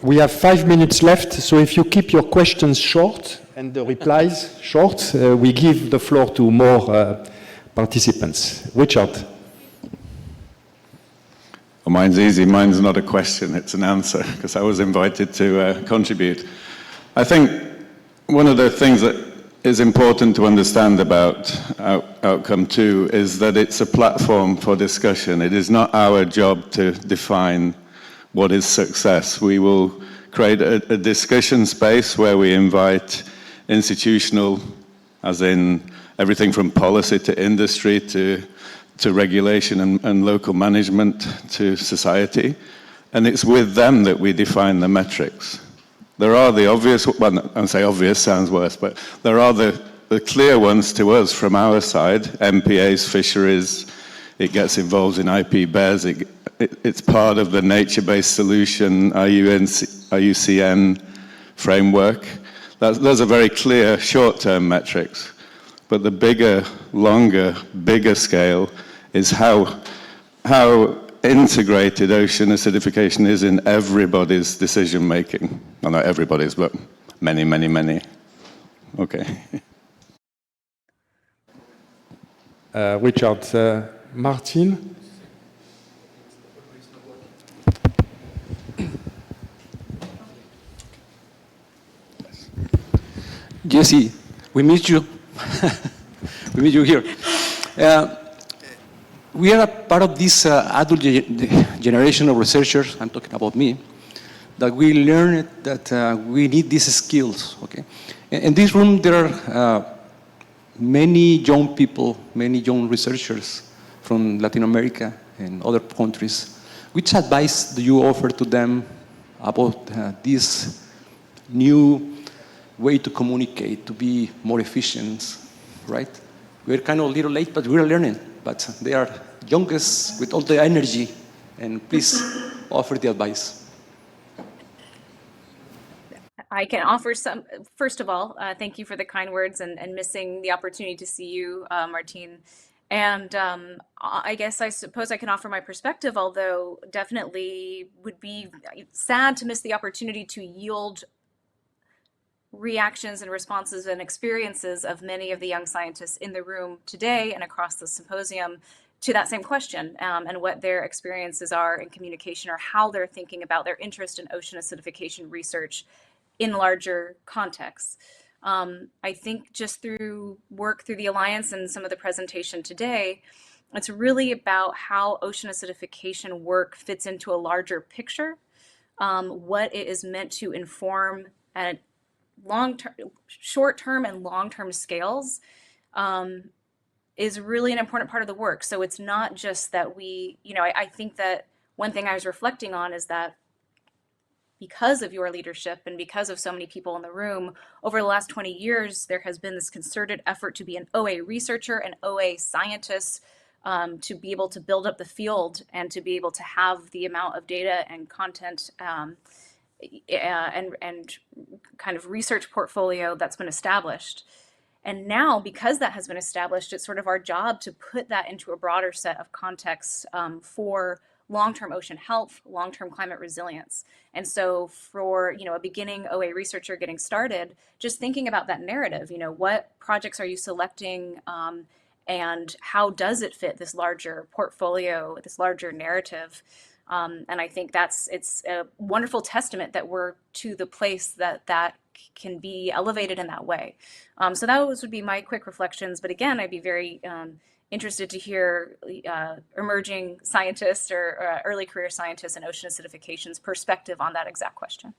We have 5 minutes left, so if you keep your questions short and the replies short, we give the floor to more participants. Richard. Well, mine's easy. Mine's not a question, it's an answer, because I was invited to contribute. I think one of the things that is important to understand about Outcome 2 is that it's a platform for discussion. It is not our job to define what is success. We will create a discussion space where we invite institutional, as in everything from policy to industry to regulation and local management to society. And it's with them that we define the metrics. There are the obvious, well, I say obvious sounds worse, but there are the clear ones to us from our side, MPAs, fisheries. It gets involved in IP bears. It's part of the nature-based solution, IUCN framework. Those are very clear short-term metrics. But the bigger, longer, bigger scale is how integrated ocean acidification is in everybody's decision-making. Well, not everybody's, but many, many, many. Okay. Richard, Martin? Jessie, we miss you. We miss you here. we are a part of this adult generation of researchers, I'm talking about me, that we learned that we need these skills, okay? In this room, there are many young people, many young researchers from Latin America and other countries. Which advice do you offer to them about this new way to communicate, to be more efficient, right? We're kind of a little late, but we're learning. But they are youngest with all the energy, and please offer the advice. I can offer some. First of all, thank you for the kind words and missing the opportunity to see you, Martine. And I guess I suppose I can offer my perspective, although definitely would be sad to miss the opportunity to yield reactions and responses and experiences of many of the young scientists in the room today and across the symposium to that same question, and what their experiences are in communication, or how they're thinking about their interest in ocean acidification research in larger contexts. I think just through work through the Alliance and some of the presentation today, it's really about how ocean acidification work fits into a larger picture, what it is meant to inform at long-term, short-term and long-term scales, is really an important part of the work. So it's not just that we, I think that one thing I was reflecting on is that because of your leadership and because of so many people in the room, over the last 20 years, there has been this concerted effort to be an OA researcher, an OA scientist, to be able to build up the field and to be able to have the amount of data and content and kind of research portfolio that's been established. And now, because that has been established, it's sort of our job to put that into a broader set of contexts for long-term ocean health, long-term climate resilience. And so for, a beginning OA researcher getting started, just thinking about that narrative, what projects are you selecting, and how does it fit this larger portfolio, this larger narrative? And I think it's a wonderful testament that we're to the place that can be elevated in that way. So those would be my quick reflections. But again, I'd be very interested to hear emerging scientists or early career scientists in ocean acidification's perspective on that exact question.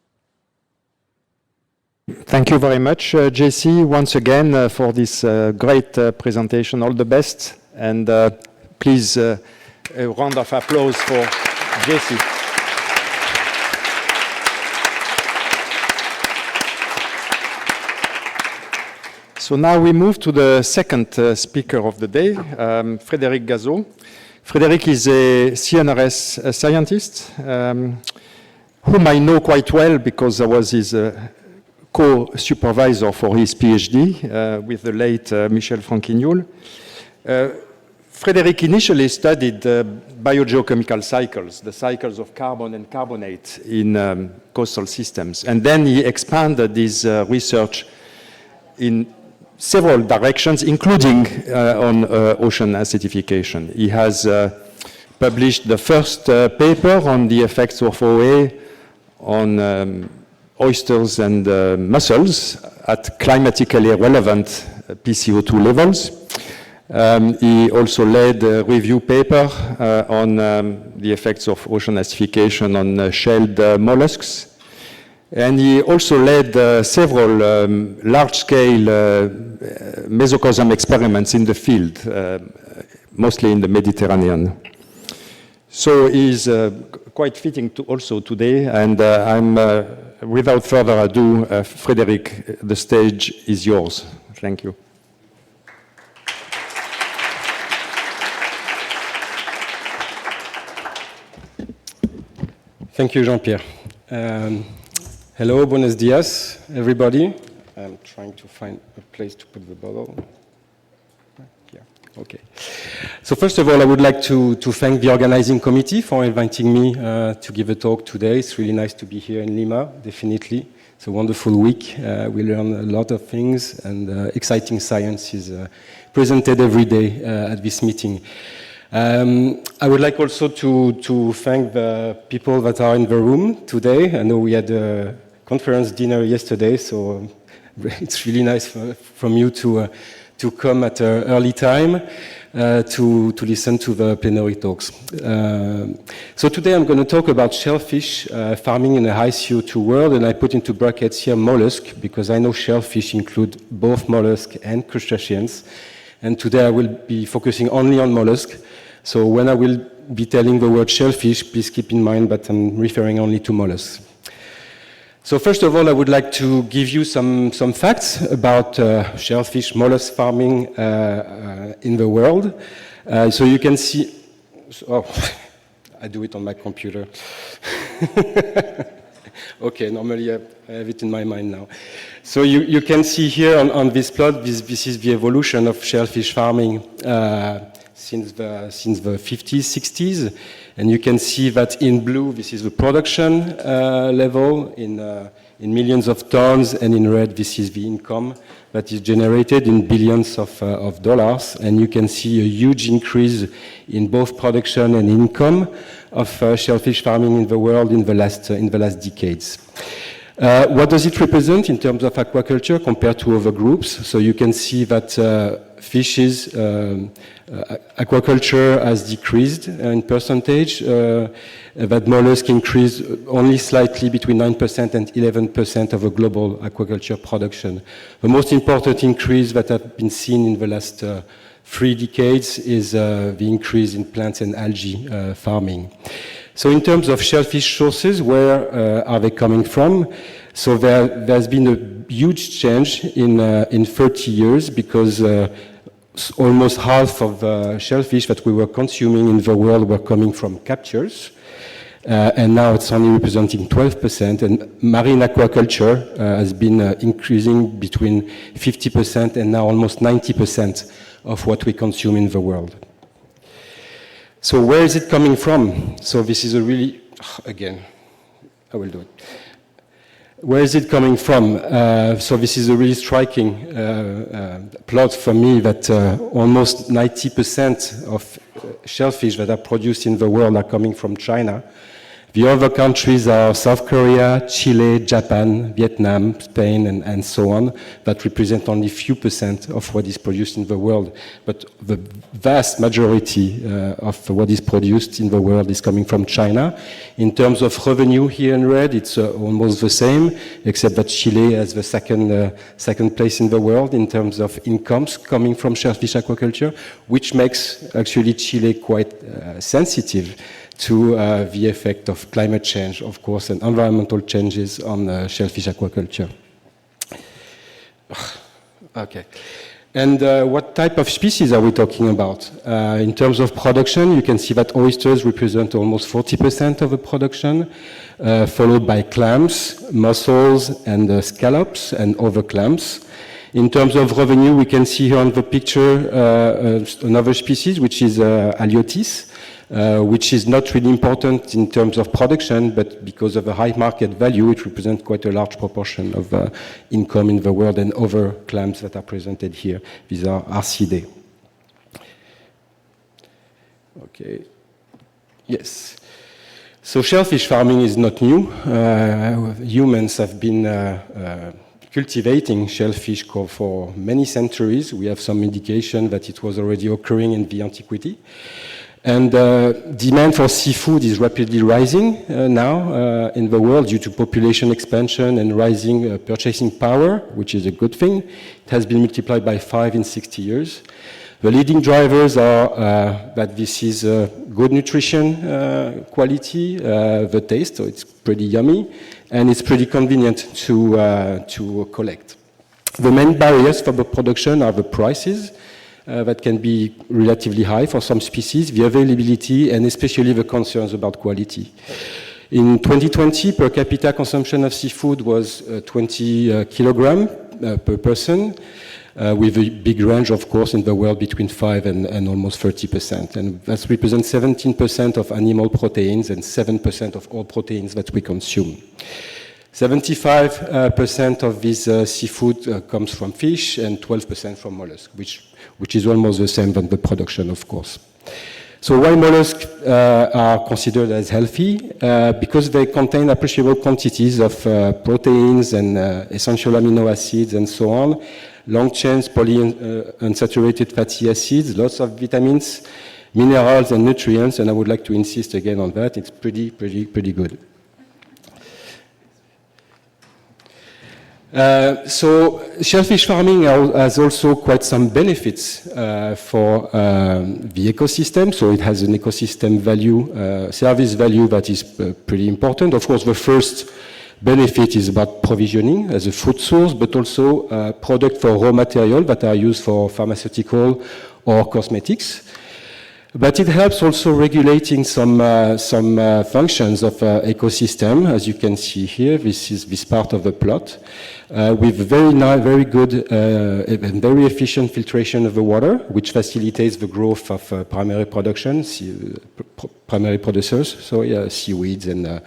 Thank you very much, Jessie, once again for this great presentation. All the best. And please, a round of applause for Jessie. So now we move to the second speaker of the day, Frederic Gazeau. Frederic is a CNRS scientist, whom I know quite well because I was his co-supervisor for his PhD with the late Michel Franquignol. Frederic initially studied biogeochemical cycles, the cycles of carbon and carbonate in coastal systems. And then he expanded his research in several directions, including on ocean acidification. He has published the first paper on the effects of OA on oysters and mussels at climatically relevant PCO2 levels. He also led a review paper on the effects of ocean acidification on shelled mollusks. And he also led several large-scale mesocosm experiments in the field, mostly in the Mediterranean. So he's quite fitting to also today, and I'm, without further ado, Frederic, the stage is yours. Thank you. Thank you, Jean-Pierre. Hello, buenos dias, everybody. I'm trying to find a place to put the bottle. Yeah, okay. So first of all, I would like to thank the organizing committee for inviting me to give a talk today. It's really nice to be here in Lima, definitely. It's a wonderful week. We learn a lot of things, and exciting science is presented every day at this meeting. I would like also to thank the people that are in the room today. I know we had a conference dinner yesterday, so it's really nice from you to come at an early time. to listen to the plenary talks. So today I'm going to talk about shellfish farming in a high CO2 world, and I put into brackets here mollusk, because I know shellfish include both mollusk and crustaceans. And today I will be focusing only on mollusk. So when I will be telling the word shellfish, please keep in mind that I'm referring only to mollusks. So first of all, I would like to give you some facts about shellfish mollusk farming in the world. So you can see, oh, I do it on my computer. Okay, normally I have it in my mind now. So you can see here on this plot, this is the evolution of shellfish farming since the 50s, 60s. And you can see that in blue, this is the production level in millions of tons, and in red, this is the income that is generated in billions of dollars. And you can see a huge increase in both production and income of shellfish farming in the world in the last decades. What does it represent in terms of aquaculture compared to other groups? So you can see that fishes, aquaculture has decreased in percentage, that mollusk increased only slightly between 9% and 11% of the global aquaculture production. The most important increase that has been seen in the last 3 decades is the increase in plants and algae farming. So in terms of shellfish sources, where are they coming from? So there's been a huge change in 30 years, because almost half of shellfish that we were consuming in the world were coming from captures. And now it's only representing 12%. And marine aquaculture has been increasing between 50% and now almost 90% of what we consume in the world. So where is it coming from? So this is a really, again, I will do it. Where is it coming from? So this is a really striking plot for me, that almost 90% of shellfish that are produced in the world are coming from China. The other countries are South Korea, Chile, Japan, Vietnam, Spain, and so on, that represent only a few % of what is produced in the world. But the vast majority of what is produced in the world is coming from China. In terms of revenue here in red, it's almost the same, except that Chile has the second place in the world in terms of incomes coming from shellfish aquaculture, which makes actually Chile quite sensitive to the effect of climate change, of course, and environmental changes on shellfish aquaculture. Okay. And what type of species are we talking about? In terms of production, you can see that oysters represent almost 40% of the production, followed by clams, mussels, and scallops, and other clams. In terms of revenue, we can see here on the picture another species, which is Aliotis, which is not really important in terms of production, but because of a high market value, it represents quite a large proportion of income in the world, and other clams that are presented here. These are Arcidae. Okay. Yes. So shellfish farming is not new. Humans have been cultivating shellfish for many centuries. We have some indication that it was already occurring in the antiquity. And demand for seafood is rapidly rising now in the world due to population expansion and rising purchasing power, which is a good thing. It has been multiplied by 5 in 60 years. The leading drivers are that this is good nutrition quality, the taste, so it's pretty yummy, and it's pretty convenient to collect. The main barriers for the production are the prices. That can be relatively high for some species, the availability, and especially the concerns about quality. In 2020, per capita consumption of seafood was 20 kilograms per person, with a big range, of course, in the world between 5 and almost 30%. And that represents 17% of animal proteins and 7% of all proteins that we consume. 75% of this seafood comes from fish and 12% from mollusks, which is almost the same than the production, of course. So why mollusks are considered as healthy? Because they contain appreciable quantities of proteins and essential amino acids and so on, long chains, polyunsaturated fatty acids, lots of vitamins, minerals and nutrients, and I would like to insist again on that. It's pretty good. So shellfish farming has also quite some benefits for the ecosystem. So it has an ecosystem value, service value that is pretty important. Of course, the first benefit is about provisioning as a food source, but also product for raw material that are used for pharmaceutical or cosmetics. But it helps also regulating some functions of ecosystem, as you can see here. This is this part of the plot, with very good and very efficient filtration of the water, which facilitates the growth of primary production, primary producers, so yeah, seaweeds and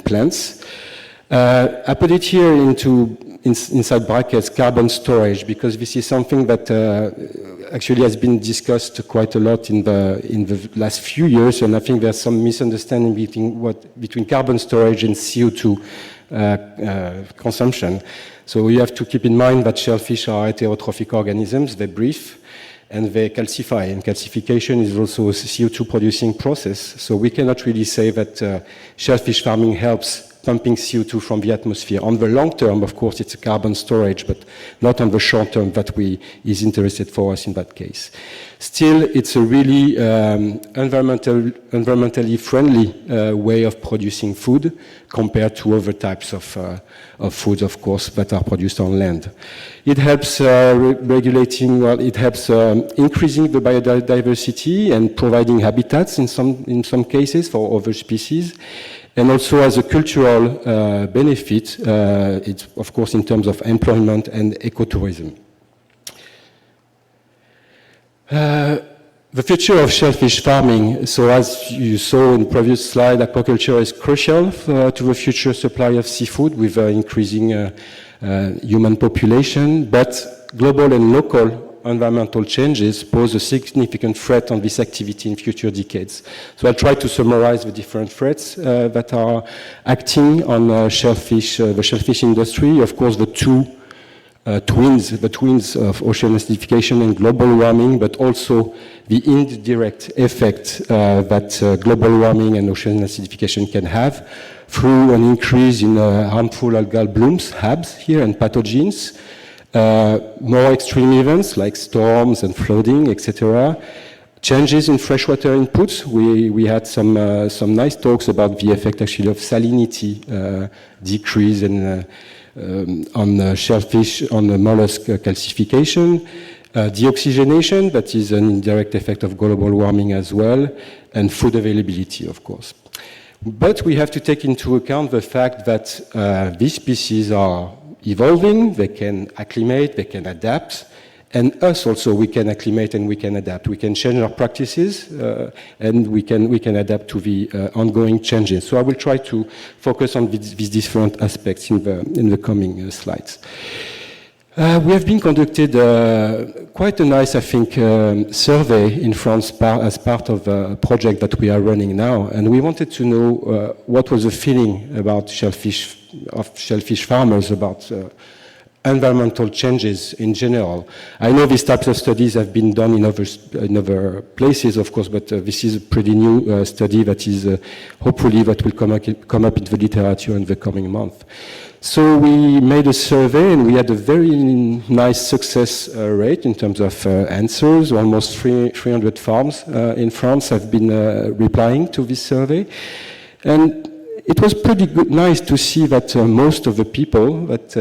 plants. I put it here inside brackets, carbon storage, because this is something that actually has been discussed quite a lot in the last few years, and I think there's some misunderstanding between carbon storage and CO2 consumption. So you have to keep in mind that shellfish are heterotrophic organisms, they breathe, and they calcify, and calcification is also a CO2 producing process, so we cannot really say that shellfish farming helps pumping CO2 from the atmosphere. On the long term, of course, it's a carbon storage, but not on the short term that is interested for us in that case. Still, it's a really environmentally friendly way of producing food compared to other types of foods, of course, that are produced on land. It helps regulating, well, it helps increasing the biodiversity and providing habitats in some cases for other species. And also as a cultural benefit, it's of course in terms of employment and ecotourism. The future of shellfish farming, so as you saw in the previous slide, aquaculture is crucial to the future supply of seafood with increasing human population, but global and local environmental changes pose a significant threat on this activity in future decades. So I'll try to summarize the different threats that are acting on the shellfish industry. Of course, the twins of ocean acidification and global warming, but also the indirect effect that global warming and ocean acidification can have through an increase in harmful algal blooms, HABs here, and pathogens. More extreme events like storms and flooding, etc. Changes in freshwater inputs. We had some nice talks about the effect actually of salinity decrease and on shellfish, on the mollusk calcification. Deoxygenation, that is an indirect effect of global warming as well, and food availability, of course. But we have to take into account the fact that these species are evolving, they can acclimate, they can adapt, and us also, we can acclimate and we can adapt. We can change our practices and we can adapt to the ongoing changes. So I will try to focus on these different aspects in the coming slides. We have been conducted quite a nice, I think, survey in France as part of a project that we are running now, and we wanted to know what was the feeling about shellfish farmers about environmental changes in general. I know these types of studies have been done in other places, of course, but this is a pretty new study that is hopefully that will come up in the literature in the coming month. So we made a survey and we had a very nice success rate in terms of answers. Almost 300 farms in France have been replying to this survey. And it was pretty good, nice to see that most of the people that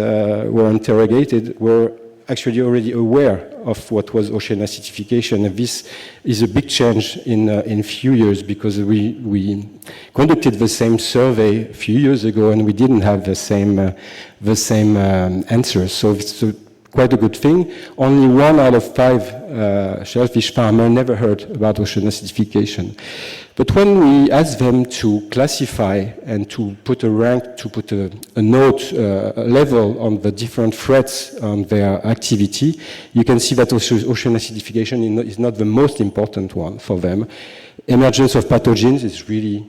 were interrogated were actually already aware of what was ocean acidification, and this is a big change in few years, because we conducted the same survey a few years ago and we didn't have the same answers. So it's quite a good thing. Only 1 out of 5 shellfish farmers never heard about ocean acidification. But when we asked them to classify and to put a rank, to put a note, a level on the different threats on their activity, you can see that ocean acidification is not the most important one for them. Emergence of pathogens is really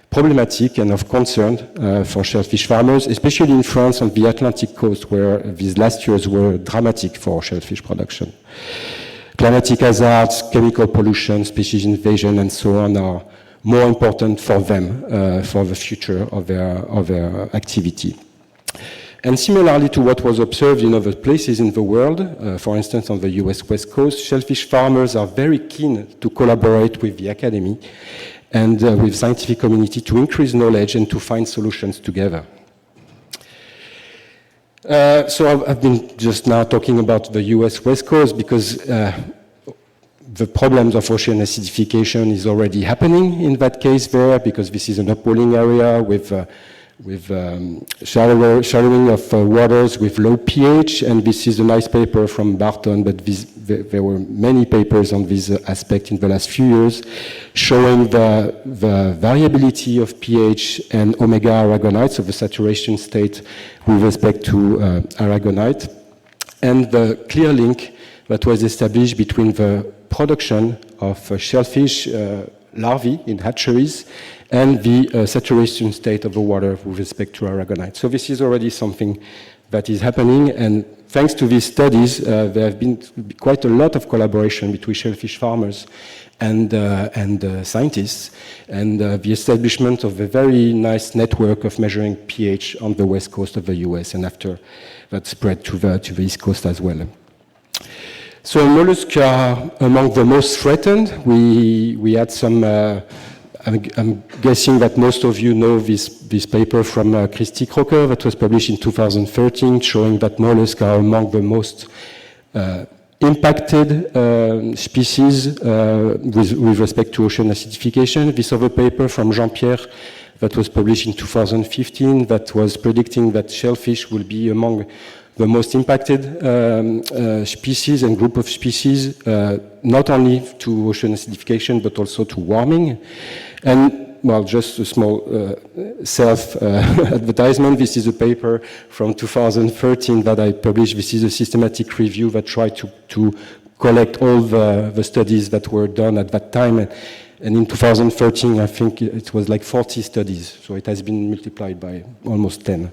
problematic and of concern for shellfish farmers, especially in France on the Atlantic coast, where these last years were dramatic for shellfish production. Climatic hazards, chemical pollution, species invasion, and so on are more important for them for the future of their activity. And similarly to what was observed in other places in the world, for instance on the US West Coast, shellfish farmers are very keen to collaborate with the academy and with scientific community to increase knowledge and to find solutions together. So I've been just now talking about the US West Coast because the problems of ocean acidification is already happening in that case there, because this is an upwelling area with shallowing of waters with low pH, and this is a nice paper from Barton, but there were many papers on this aspect in the last few years, showing the variability of pH and omega aragonite, so the saturation state with respect to aragonite, and the clear link that was established between the production of shellfish larvae in hatcheries and the saturation state of the water with respect to aragonite. So this is already something that is happening, and thanks to these studies, there have been quite a lot of collaboration between shellfish farmers and scientists, and the establishment of a very nice network of measuring pH on the west coast of the US, and after that spread to the east coast as well. So mollusks are among the most threatened. We had some, I'm guessing that most of you know this paper from Christy Crocker that was published in 2013, showing that mollusks are among the most impacted species with respect to ocean acidification. This other paper from Jean-Pierre that was published in 2015 that was predicting that shellfish will be among the most impacted species and group of species, not only to ocean acidification, but also to warming. And, well, just a small self-advertisement. This is a paper from 2013 that I published. This is a systematic review that tried to collect all the studies that were done at that time. And in 2013, I think it was like 40 studies. So it has been multiplied by almost 10.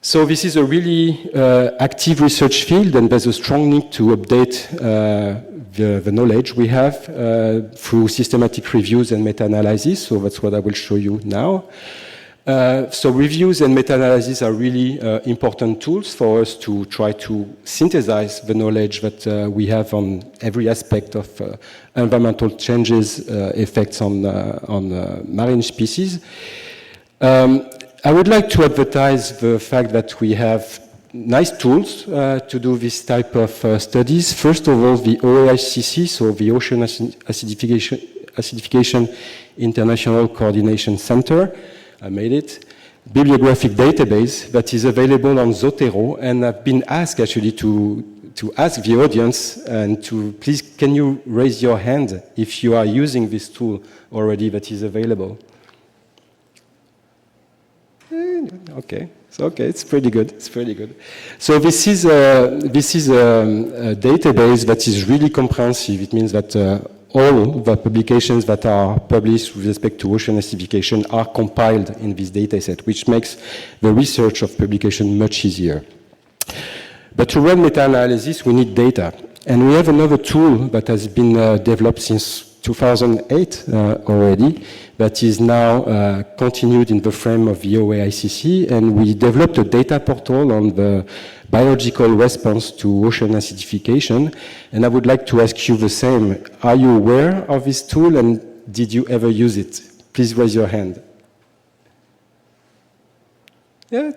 So this is a really active research field, and there's a strong need to update the knowledge we have through systematic reviews and meta-analysis. So that's what I will show you now. So reviews and meta-analysis are really important tools for us to try to synthesize the knowledge that we have on every aspect of environmental changes, effects on marine species. I would like to advertise the fact that we have nice tools to do this type of studies. First of all, the OAICC, so the Ocean Acidification International Coordination Center, I made it, bibliographic database that is available on Zotero, and I've been asked actually to ask the audience and to please, can you raise your hand if you are using this tool already that is available? Okay, so it's pretty good. It's pretty good. So this is a database that is really comprehensive. It means that all the publications that are published with respect to ocean acidification are compiled in this dataset, which makes the research of publication much easier. But to run meta-analysis, we need data, and we have another tool that has been developed since 2008 already, that is now continued in the frame of the OAICC, and we developed a data portal on the biological response to ocean acidification, and I would like to ask you the same. Are you aware of this tool, and did you ever use it? Please raise your hand. Yeah,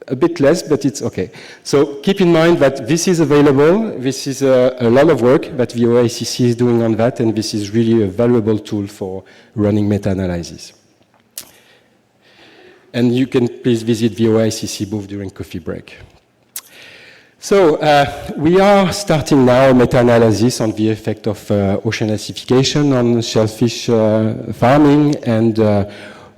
a bit less, but it's okay. So keep in mind that this is available. This is a lot of work that the OAICC is doing on that, and this is really a valuable tool for running meta-analysis. And you can please visit the OAICC booth during coffee break. So we are starting now a meta-analysis on the effect of ocean acidification on shellfish farming, and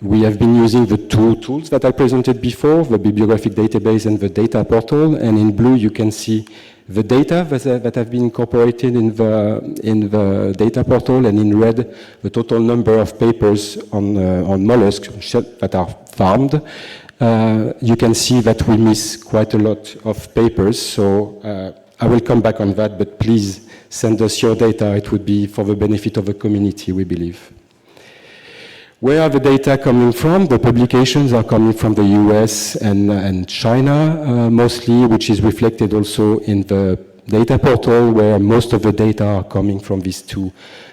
We have been using the two tools that I presented before, the bibliographic database and the data portal, and in blue you can see the data that have been incorporated in the data portal, and in red the total number of papers on mollusks that are farmed. You can see that we miss quite a lot of papers, so I will come back on that, but please send us your data. It would be for the benefit of the community, we believe. Where are the data coming from? The publications are coming from the US and China mostly, which is reflected also in the data portal, where most of the data are coming from these two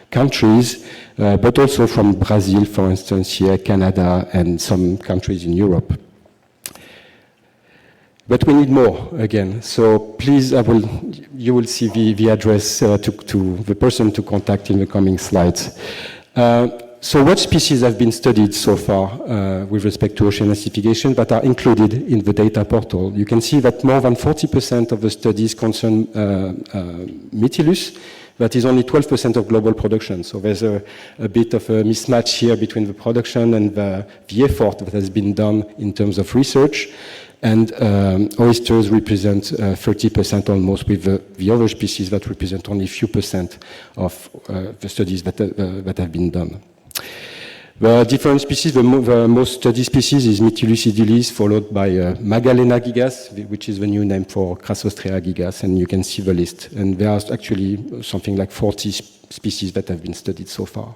countries, but also from Brazil, for instance, here, Canada, and some countries in Europe. But we need more, again. So please, you will see the address to the person to contact in the coming slides. So what species have been studied so far with respect to ocean acidification that are included in the data portal? You can see that more than 40% of the studies concern Mytilus. That is only 12% of global production. So there's a bit of a mismatch here between the production and the effort that has been done in terms of research. And oysters represent 30% almost, with the other species that represent only a few percent of the studies that have been done. The different species, the most studied species is Mytilus idilis, followed by Magallena gigas, which is the new name for Crassostrea gigas, and you can see the list. And there are actually something like 40 species that have been studied so far.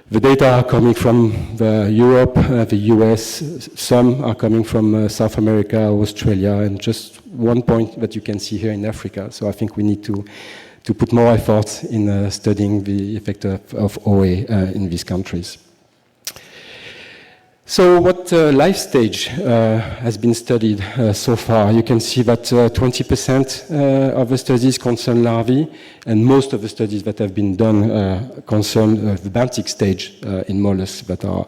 The data are coming from Europe, the US, some are coming from South America, Australia, and just one point that you can see here in Africa. So I think we need to put more effort in studying the effect of OA in these countries. So what life stage has been studied so far? You can see that 20% of the studies concern larvae, and most of the studies that have been done concern the benthic stage in mollusks that are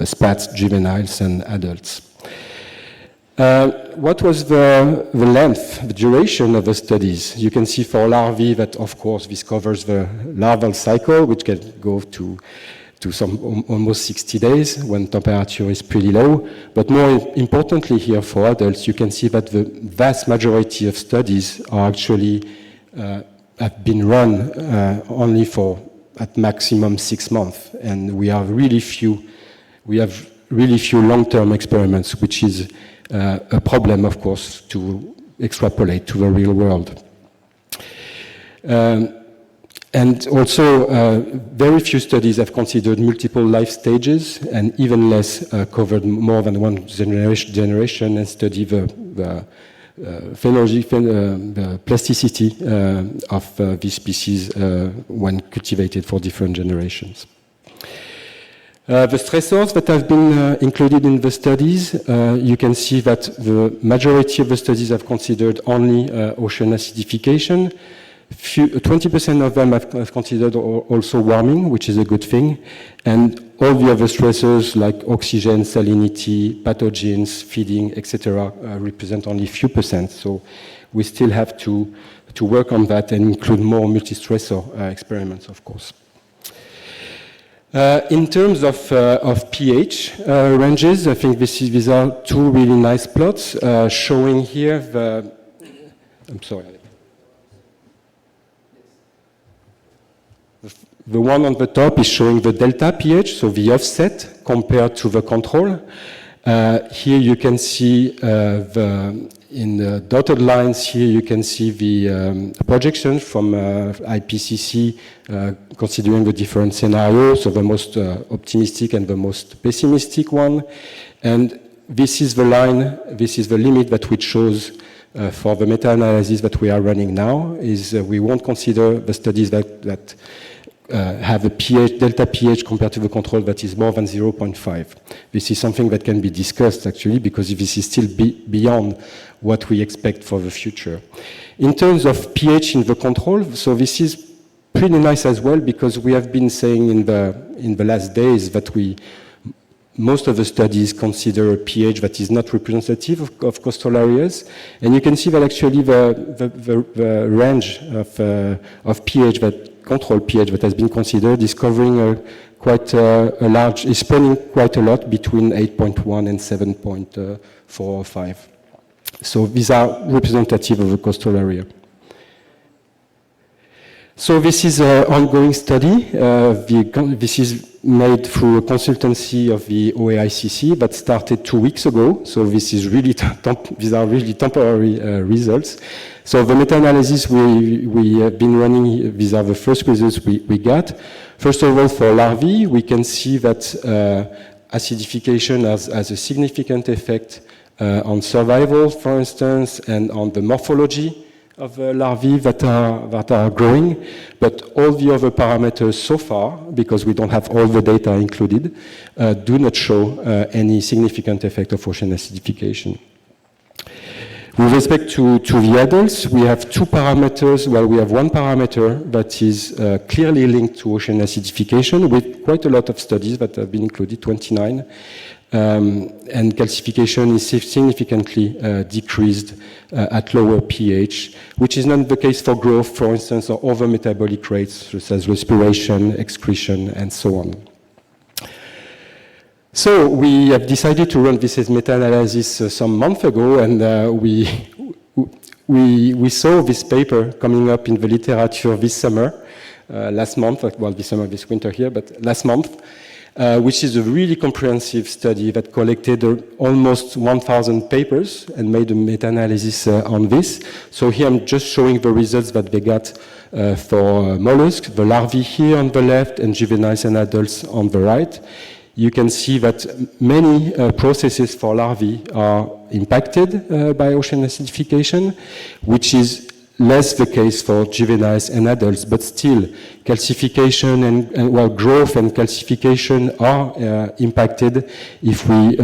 spats, juveniles, and adults. What was the length, the duration of the studies? You can see for larvae that, of course, this covers the larval cycle, which can go to some almost 60 days when temperature is pretty low. But more importantly here for adults, you can see that the vast majority of studies are actually have been run only for at maximum 6 months, and we have really few long-term experiments, which is a problem, of course, to extrapolate to the real world. And also, very few studies have considered multiple life stages, and even less covered more than one generation and study the plasticity of these species when cultivated for different generations. The stressors that have been included in the studies, you can see that the majority of the studies have considered only ocean acidification. 20% of them have considered also warming, which is a good thing, and all the other stressors like oxygen, salinity, pathogens, feeding, etc., represent only a few percent. So we still have to work on that and include more multi-stressor experiments, of course. In terms of pH ranges, I think these are two really nice plots showing here the. I'm sorry. The one on the top is showing the delta pH, so the offset compared to the control. Here you can see in the dotted lines here you can see the projection from IPCC considering the different scenarios, so the most optimistic and the most pessimistic one. And this is the line, this is the limit that we chose for the meta-analysis that we are running now, is we won't consider the studies that have a pH, delta pH compared to the control that is more than 0.5. This is something that can be discussed actually, because this is still beyond what we expect for the future. In terms of pH in the control, so this is pretty nice as well, because we have been saying in the last days that most of the studies consider a pH that is not representative of coastal areas, and you can see that actually the range of pH that control pH that has been considered is covering quite a large, is spanning quite a lot between 8.1 and 7.405. So these are representative of the coastal area. So this is an ongoing study. This is made through a consultancy of the OAICC that started 2 weeks ago. So this is really these are really temporary results. So the meta-analysis we have been running, these are the first results we got. First of all, for larvae, we can see that acidification has a significant effect on survival, for instance, and on the morphology of larvae that are growing, but all the other parameters so far, because we don't have all the data included, do not show any significant effect of ocean acidification. With respect to the adults, we have two parameters. Well, we have one parameter that is clearly linked to ocean acidification with quite a lot of studies that have been included, 29. And calcification is significantly decreased at lower pH, which is not the case for growth, for instance, or other metabolic rates, such as respiration, excretion, and so on. So we have decided to run this as meta-analysis some months ago, and we saw this paper coming up in the literature this summer, last month, well, this winter here, but last month, which is a really comprehensive study that collected almost 1,000 papers and made a meta-analysis on this. So here I'm just showing the results that they got for mollusks, the larvae here on the left, and juveniles and adults on the right. You can see that many processes for larvae are impacted by ocean acidification, which is less the case for juveniles and adults, but still calcification and growth and calcification are impacted if we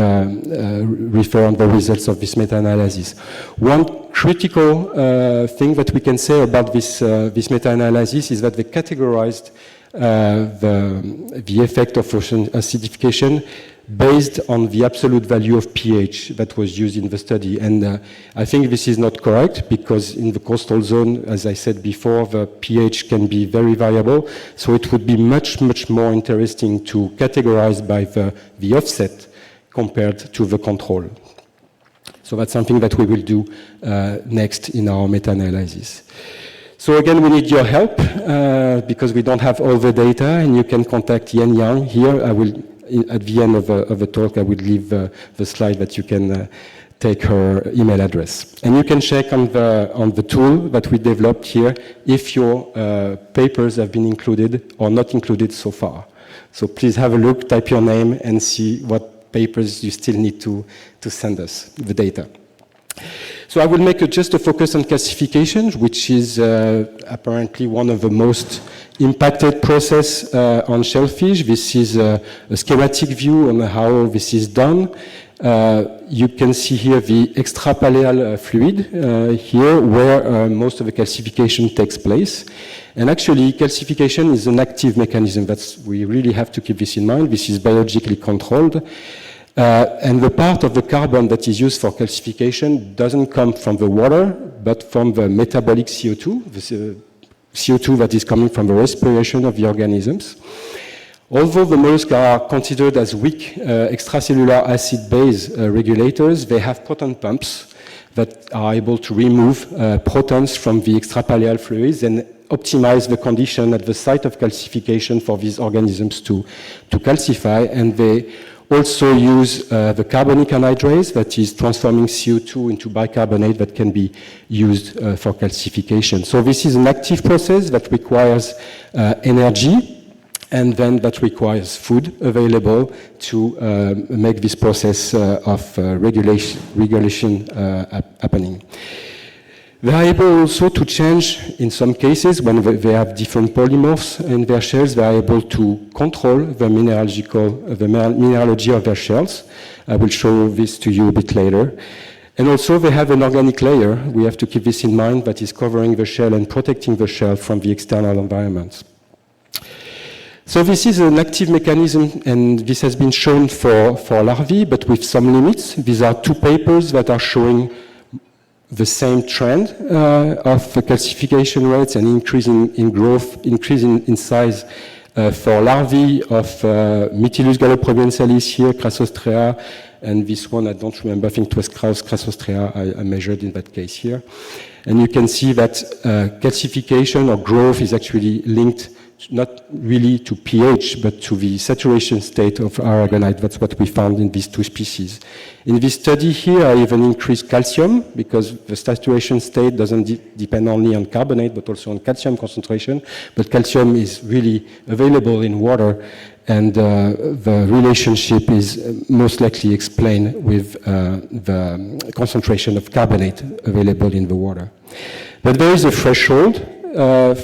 refer on the results of this meta-analysis. One critical thing that we can say about this meta-analysis is that they categorized the effect of ocean acidification based on the absolute value of pH that was used in the study. And I think this is not correct, because in the coastal zone, as I said before, the pH can be very variable. So it would be much, much more interesting to categorize by the offset compared to the control. So that's something that we will do next in our meta-analysis. So again, we need your help because we don't have all the data, and you can contact Yen Yang here. I will, at the end of the talk, I will leave the slide that you can take her email address. And you can check on the tool that we developed here if your papers have been included or not included so far. So please have a look, type your name, and see what papers you still need to send us the data. So I will make just a focus on calcification, which is apparently one of the most impacted process on shellfish. This is a schematic view on how this is done. You can see here the extrapaleal fluid here, where most of the calcification takes place. And actually, calcification is an active mechanism. We really have to keep this in mind. This is biologically controlled. And the part of the carbon that is used for calcification doesn't come from the water, but from the metabolic CO2, the CO2 that is coming from the respiration of the organisms. Although the mollusks are considered as weak extracellular acid-base regulators, they have proton pumps that are able to remove protons from the extrapaleal fluids and optimize the condition at the site of calcification for these organisms to calcify. And they also use the carbonic anhydrase that is transforming CO2 into bicarbonate that can be used for calcification. So this is an active process that requires energy, and then that requires food available to make this process of regulation happening. They are able also to change, in some cases, when they have different polymorphs in their shells, they are able to control the mineralogy of their shells. I will show this to you a bit later. And also they have an organic layer, we have to keep this in mind, that is covering the shell and protecting the shell from the external environment. So this is an active mechanism, and this has been shown for larvae, but with some limits. These are two papers that are showing the same trend of calcification rates and increase in growth, increase in size for larvae of Mytilus galloprovincialis here, Crassostrea, and this one, I don't remember, I think it was Crassostrea I measured in that case here. And you can see that calcification or growth is actually linked not really to pH, but to the saturation state of aragonite. That's what we found in these two species. In this study here, I even increased calcium because the saturation state doesn't depend only on carbonate, but also on calcium concentration. But calcium is really available in water, and the relationship is most likely explained with the concentration of carbonate available in the water. But there is a threshold.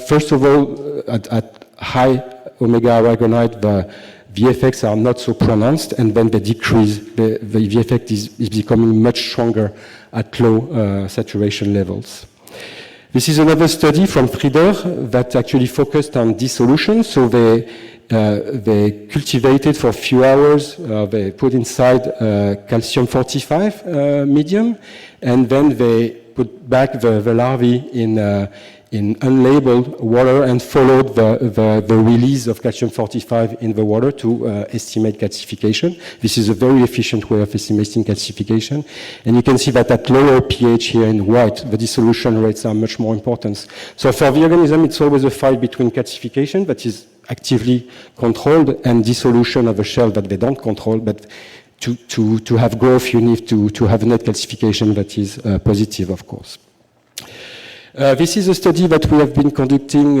First of all, at high omega aragonite, the effects are not so pronounced, and then they decrease. The effect is becoming much stronger at low saturation levels. This is another study from Frederic that actually focused on dissolution. So they cultivated for a few hours. They put inside calcium 45 medium, and then they put back the larvae in unlabeled water and followed the release of calcium 45 in the water to estimate calcification. This is a very efficient way of estimating calcification. And you can see that at lower pH here in white, the dissolution rates are much more important. So for the organism, it's always a fight between calcification that is actively controlled and dissolution of a shell that they don't control. But to have growth, you need to have net calcification that is positive, of course. This is a study that we have been conducting,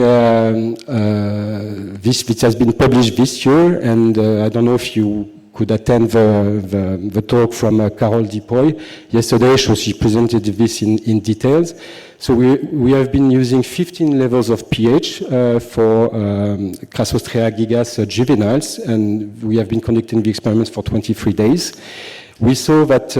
which has been published this year, and I don't know if you could attend the talk from Carole Dipoy yesterday, so she presented this in details. So we have been using 15 levels of pH for Crassostrea gigas juveniles, and we have been conducting the experiments for 23 days. We saw that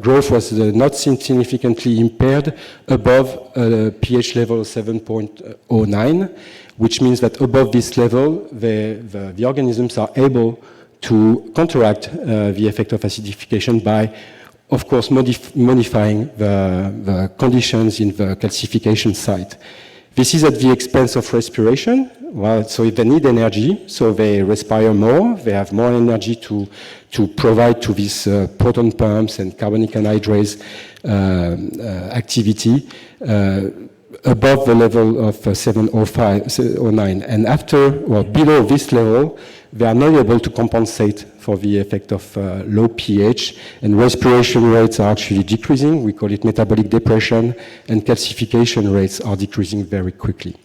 growth was not significantly impaired above pH level 7.09, which means that above this level, the organisms are able to counteract the effect of acidification by, of course, modifying the conditions in the calcification site. This is at the expense of respiration. Well, so if they need energy, so they respire more, they have more energy to provide to these proton pumps and carbonic anhydrase activity above the level of 7.09. And after or below this level, they are not able to compensate for the effect of low pH, and respiration rates are actually decreasing. We call it metabolic depression, and calcification rates are decreasing very quickly.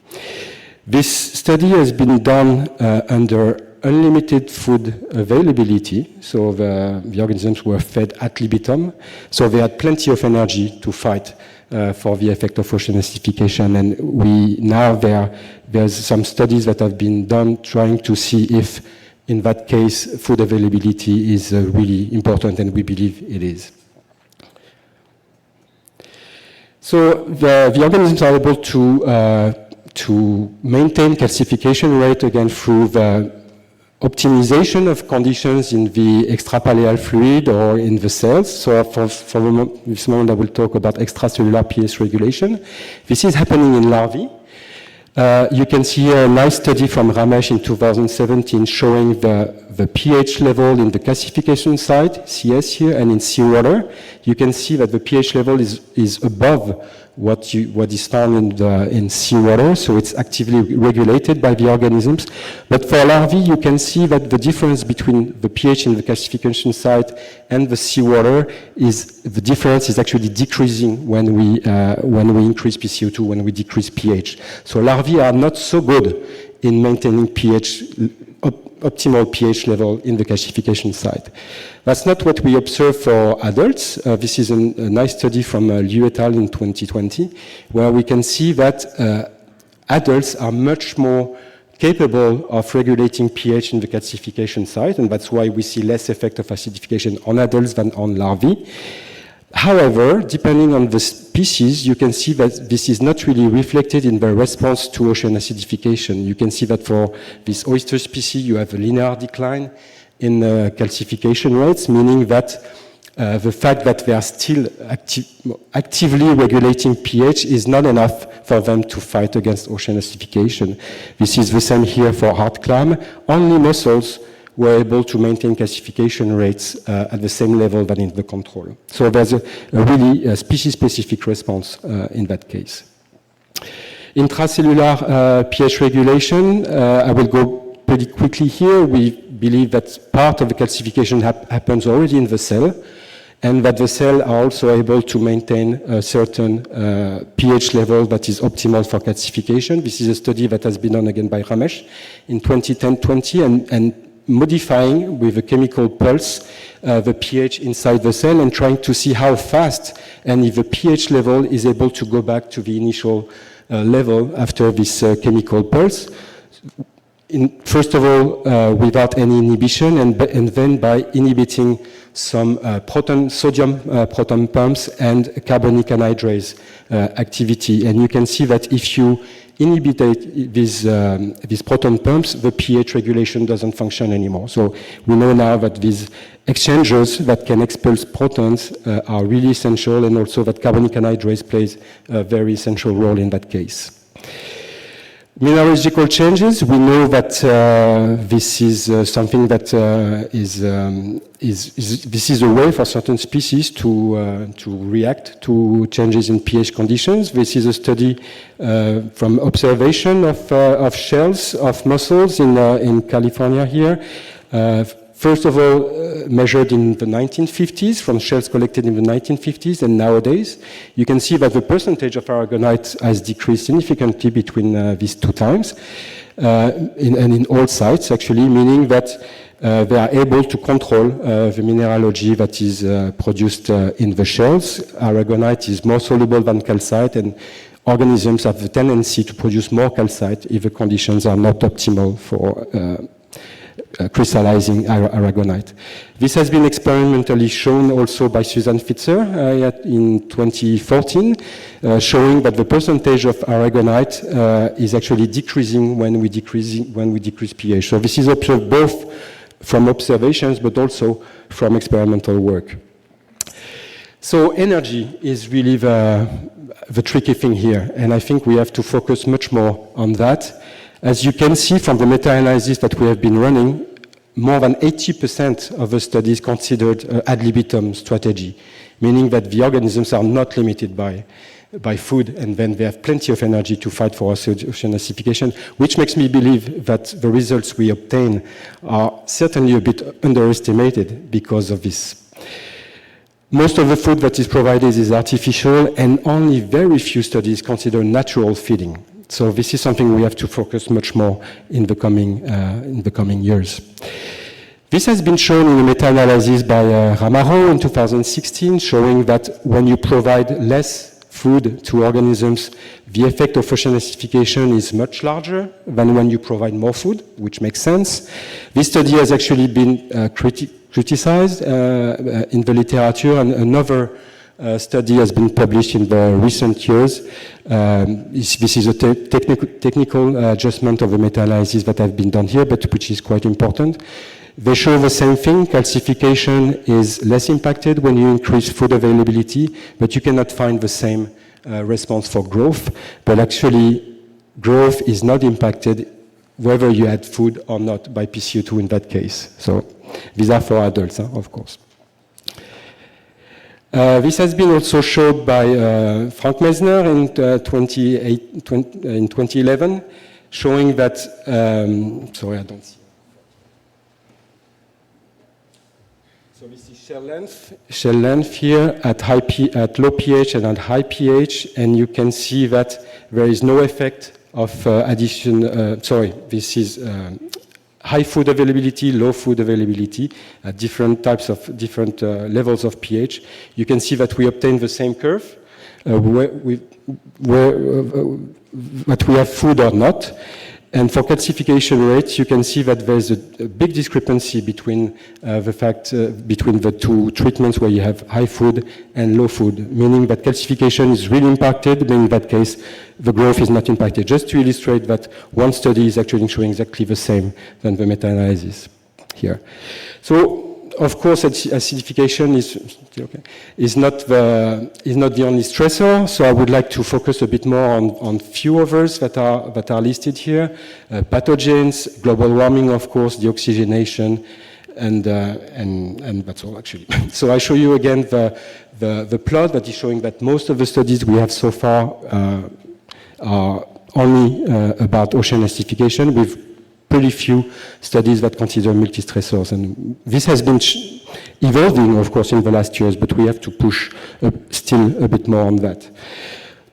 This study has been done under unlimited food availability, so the organisms were fed ad libitum, so they had plenty of energy to fight for the effect of ocean acidification. And there's some studies that have been done trying to see if, in that case, food availability is really important, and we believe it is. So the organisms are able to maintain calcification rate again through the optimization of conditions in the extrapaleal fluid or in the cells. So for this moment I will talk about extracellular pH regulation. This is happening in larvae. You can see here a nice study from Ramesh in 2017 showing the pH level in the calcification site, CS here, and in seawater. You can see that the pH level is above what is found in seawater, so it's actively regulated by the organisms. But for larvae, you can see that the difference between the pH in the calcification site and the seawater the difference is actually decreasing when we increase PCO2, when we decrease pH. So larvae are not so good in maintaining optimal pH level in the calcification site. That's not what we observe for adults. This is a nice study from Liu et al. In 2020, where we can see that adults are much more capable of regulating pH in the calcification site, and that's why we see less effect of acidification on adults than on larvae. However, depending on the species, you can see that this is not really reflected in the response to ocean acidification. You can see that for this oyster species, you have a linear decline in calcification rates, meaning that the fact that they are still actively regulating pH is not enough for them to fight against ocean acidification. This is the same here for hard clam. Only mussels were able to maintain calcification rates at the same level than in the control. So there's a really species-specific response in that case. Intracellular pH regulation, I will go pretty quickly here. We believe that part of the calcification happens already in the cell, and that the cells are also able to maintain a certain pH level that is optimal for calcification. This is a study that has been done again by Ramesh in 2010-20, and modifying with a chemical pulse the pH inside the cell and trying to see how fast and if the pH level is able to go back to the initial level after this chemical pulse. First of all, without any inhibition, and then by inhibiting some sodium proton pumps and carbonic anhydrase activity. And you can see that if you inhibit these proton pumps, the pH regulation doesn't function anymore. So we know now that these exchangers that can expel protons are really essential, and also that carbonic anhydrase plays a very essential role in that case. Mineralogical changes, we know that this is something that this is a way for certain species to react to changes in pH conditions. This is a study from observation of shells of mussels in California here. First of all, measured in the 1950s, from shells collected in the 1950s, and nowadays, you can see that the percentage of aragonite has decreased significantly between these two times, and in all sites, actually, meaning that they are able to control the mineralogy that is produced in the shells. Aragonite is more soluble than calcite, and organisms have the tendency to produce more calcite if the conditions are not optimal for crystallizing aragonite. This has been experimentally shown also by Susan Fitzer in 2014, showing that the percentage of aragonite is actually decreasing when we decrease pH. So this is observed both from observations but also from experimental work. So energy is really the tricky thing here, and I think we have to focus much more on that. As you can see from the meta-analysis that we have been running, more than 80% of the studies considered ad libitum strategy, meaning that the organisms are not limited by food, and then they have plenty of energy to fight for ocean acidification, which makes me believe that the results we obtain are certainly a bit underestimated because of this. Most of the food that is provided is artificial, and only very few studies consider natural feeding. So this is something we have to focus much more in the coming years. This has been shown in a meta-analysis by Ramaro in 2016, showing that when you provide less food to organisms, the effect of ocean acidification is much larger than when you provide more food, which makes sense. This study has actually been criticized in the literature, and another study has been published in the recent years. This is a technical adjustment of the meta-analysis that have been done here, but which is quite important. They show the same thing. Calcification is less impacted when you increase food availability, but you cannot find the same response for growth. But actually, growth is not impacted whether you add food or not by PCO2 in that case. So these are for adults, of course. This has been also showed by Frank Mesner in 2011, showing that, sorry, I don't see. So this is shell length here at low pH and at high pH, and you can see that there is no effect of this is high food availability, low food availability at different levels of pH. You can see that we obtain the same curve, that we have food or not. And for calcification rates, you can see that there's a big discrepancy between between the two treatments where you have high food and low food, meaning that calcification is really impacted, but in that case, the growth is not impacted. Just to illustrate that one study is actually showing exactly the same than the meta-analysis here. So of course, acidification is not the only stressor. So I would like to focus a bit more on few others that are listed here: pathogens, global warming, of course, deoxygenation, and that's all actually. So I show you again the plot that is showing that most of the studies we have so far are only about ocean acidification, with pretty few studies that consider multi-stressors. And this has been evolving, of course, in the last years, but we have to push still a bit more on that.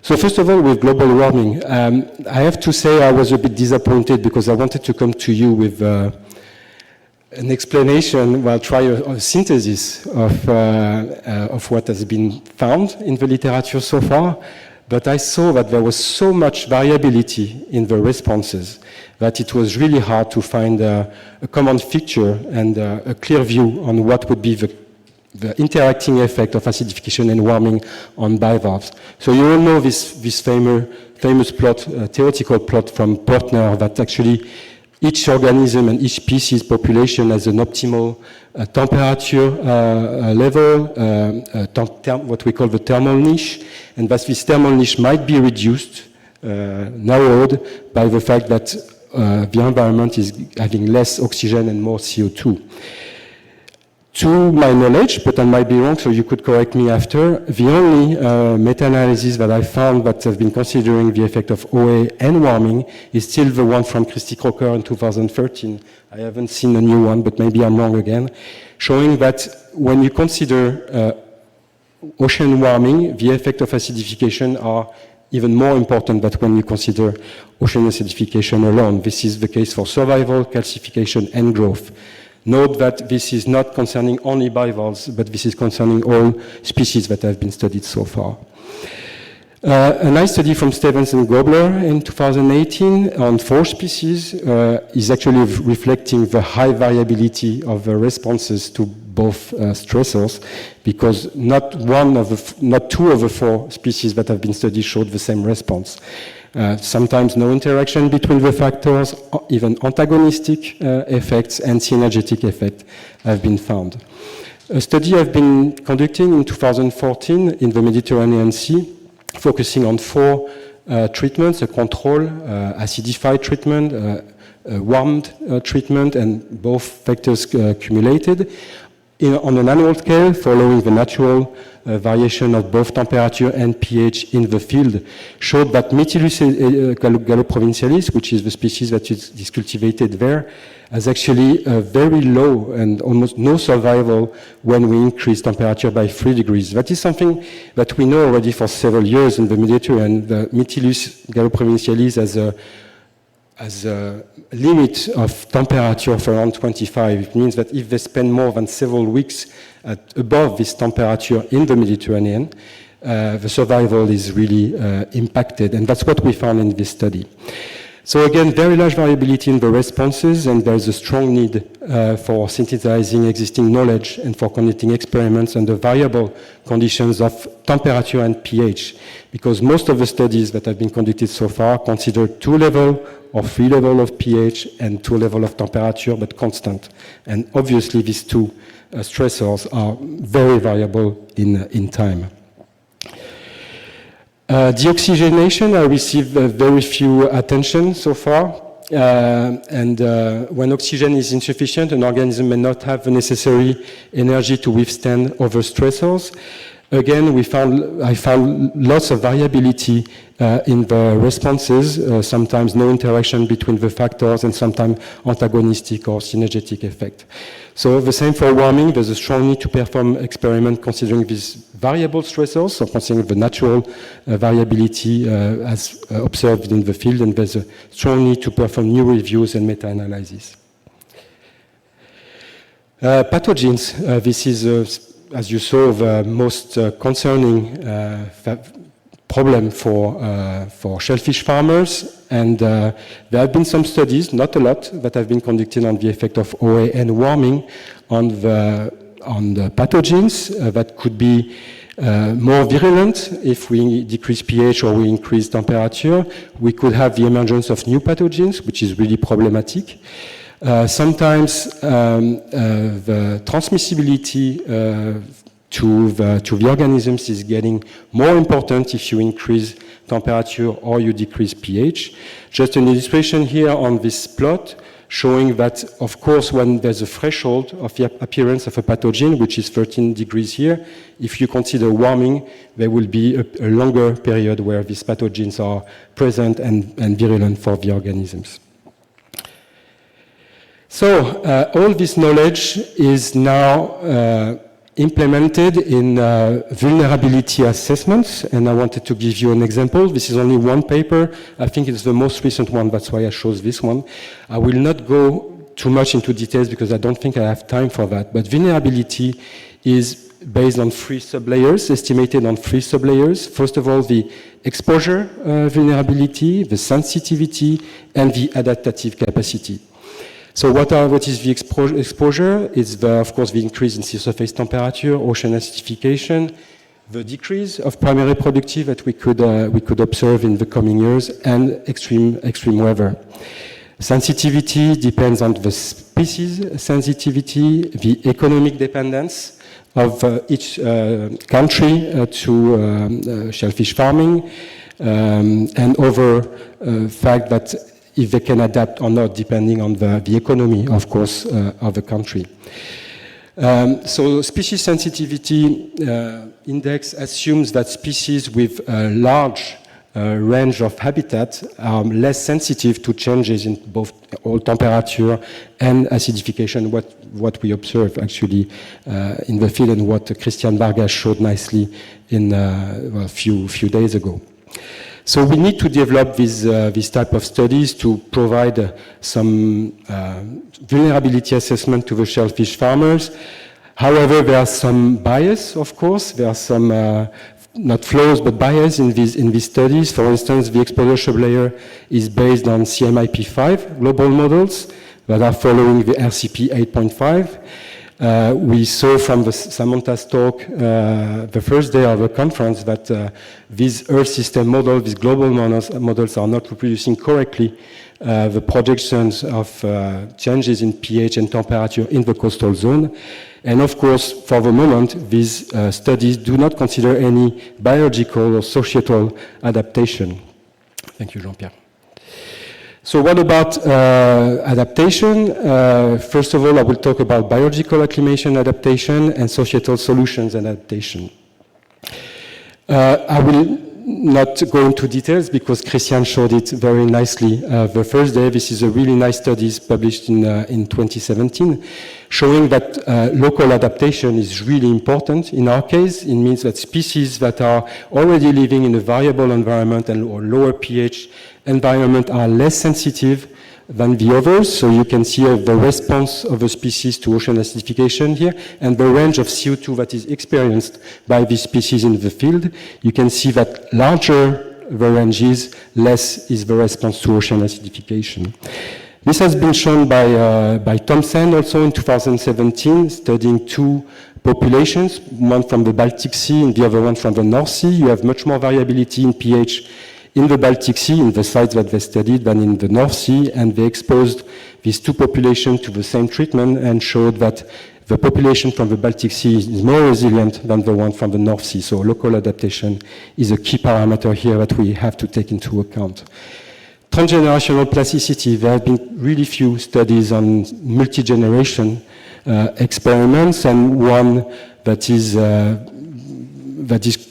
So first of all, with global warming, I have to say I was a bit disappointed because I wanted to come to you with an explanation, well, try a synthesis of what has been found in the literature so far. But I saw that there was so much variability in the responses that it was really hard to find a common feature and a clear view on what would be the interacting effect of acidification and warming on bivalves. So you all know this famous plot, theoretical plot from Portner, that actually each organism and each species population has an optimal temperature level, what we call the thermal niche, and that this thermal niche might be reduced, narrowed, by the fact that the environment is having less oxygen and more CO2. To my knowledge, but I might be wrong, so you could correct me after, the only meta-analysis that I found that have been considering the effect of OA and warming is still the one from Christy Crocker in 2013. I haven't seen a new one, but maybe I'm wrong again, showing that when you consider ocean warming, the effect of acidification are even more important than when you consider ocean acidification alone. This is the case for survival, calcification, and growth. Note that this is not concerning only bivalves, but this is concerning all species that have been studied so far. A nice study from Stevens and Gobler in 2018 on 4 species is actually reflecting the high variability of the responses to both stressors, because not 2 of the 4 species that have been studied showed the same response. Sometimes no interaction between the factors, even antagonistic effects and synergetic effect have been found. A study I've been conducting in 2014 in the Mediterranean Sea, focusing on 4 treatments: a control, acidified treatment, warmed treatment, and both factors cumulated on an annual scale, following the natural variation of both temperature and pH in the field, showed that Mytilus galloprovincialis, which is the species that is cultivated there, has actually a very low and almost no survival when we increase temperature by 3 degrees. That is something that we know already for several years in the Mediterranean. The Mytilus galloprovincialis has a limit of temperature of around 25. It means that if they spend more than several weeks above this temperature in the Mediterranean, the survival is really impacted, and that's what we found in this study. So again, very large variability in the responses, and there's a strong need for synthesizing existing knowledge and for conducting experiments under variable conditions of temperature and pH, because most of the studies that have been conducted so far consider 2 levels or 3 levels of pH and 2 levels of temperature, but constant. And obviously these 2 stressors are very variable in time. Deoxygenation, I received very few attention so far. When oxygen is insufficient, an organism may not have the necessary energy to withstand other stressors. Again, I found lots of variability in the responses, sometimes no interaction between the factors, and sometimes antagonistic or synergetic effect. So the same for warming, there's a strong need to perform experiments considering these variable stressors, so considering the natural variability as observed in the field, and there's a strong need to perform new reviews and meta-analysis. Pathogens, this is as you saw, the most concerning problem for shellfish farmers, and there have been some studies, not a lot, that have been conducted on the effect of OA and warming on the pathogens that could be more virulent if we decrease pH or we increase temperature. We could have the emergence of new pathogens, which is really problematic. Sometimes the transmissibility to the organisms is getting more important if you increase temperature or you decrease pH. Just an illustration here on this plot showing that, of course, when there's a threshold of the appearance of a pathogen, which is 13 degrees here, if you consider warming, there will be a longer period where these pathogens are present and virulent for the organisms. So all this knowledge is now implemented in vulnerability assessments, and I wanted to give you an example. This is only one paper. I think it's the most recent one, that's why I chose this one. I will not go too much into details because I don't think I have time for that, but vulnerability is based on 3 sublayers, estimated on 3 sublayers. First of all, the exposure vulnerability, the sensitivity, and the adaptive capacity. So what is the exposure? It's, of course, the increase in sea surface temperature, ocean acidification, the decrease of primary productive that we could observe in the coming years, and extreme weather. Sensitivity depends on the species sensitivity, the economic dependence of each country to shellfish farming, and other fact that if they can adapt or not, depending on the economy, of course, of the country. So species sensitivity index assumes that species with a large range of habitat are less sensitive to changes in both oil temperature and acidification, what we observe actually in the field and what Christian Vargas showed nicely in a few days ago. So we need to develop this type of studies to provide some vulnerability assessment to the shellfish farmers. However, there are some bias, of course. There are some, not flaws, but bias in these studies. For instance, the exposure sublayer is based on CMIP5 global models that are following the RCP 8.5. We saw from Samantha's talk the first day of the conference that these Earth system models, these global models are not reproducing correctly the projections of changes in pH and temperature in the coastal zone. And of course, for the moment, these studies do not consider any biological or societal adaptation. Thank you, Jean-Pierre. So what about adaptation? First of all, I will talk about biological acclimation adaptation and societal solutions adaptation. I will not go into details because Christian showed it very nicely the first day. This is a really nice study published in 2017 showing that local adaptation is really important. In our case, it means that species that are already living in a variable environment or lower pH environment are less sensitive than the others. So you can see the response of the species to ocean acidification here and the range of CO2 that is experienced by these species in the field. You can see that larger the range is, less is the response to ocean acidification. This has been shown by Thompson also in 2017, studying 2 populations, one from the Baltic Sea and the other one from the North Sea. You have much more variability in pH in the Baltic Sea, in the sites that they studied, than in the North Sea, and they exposed these 2 populations to the same treatment and showed that the population from the Baltic Sea is more resilient than the one from the North Sea. So local adaptation is a key parameter here that we have to take into account. Transgenerational plasticity, there have been really few studies on multi-generation experiments, and one that is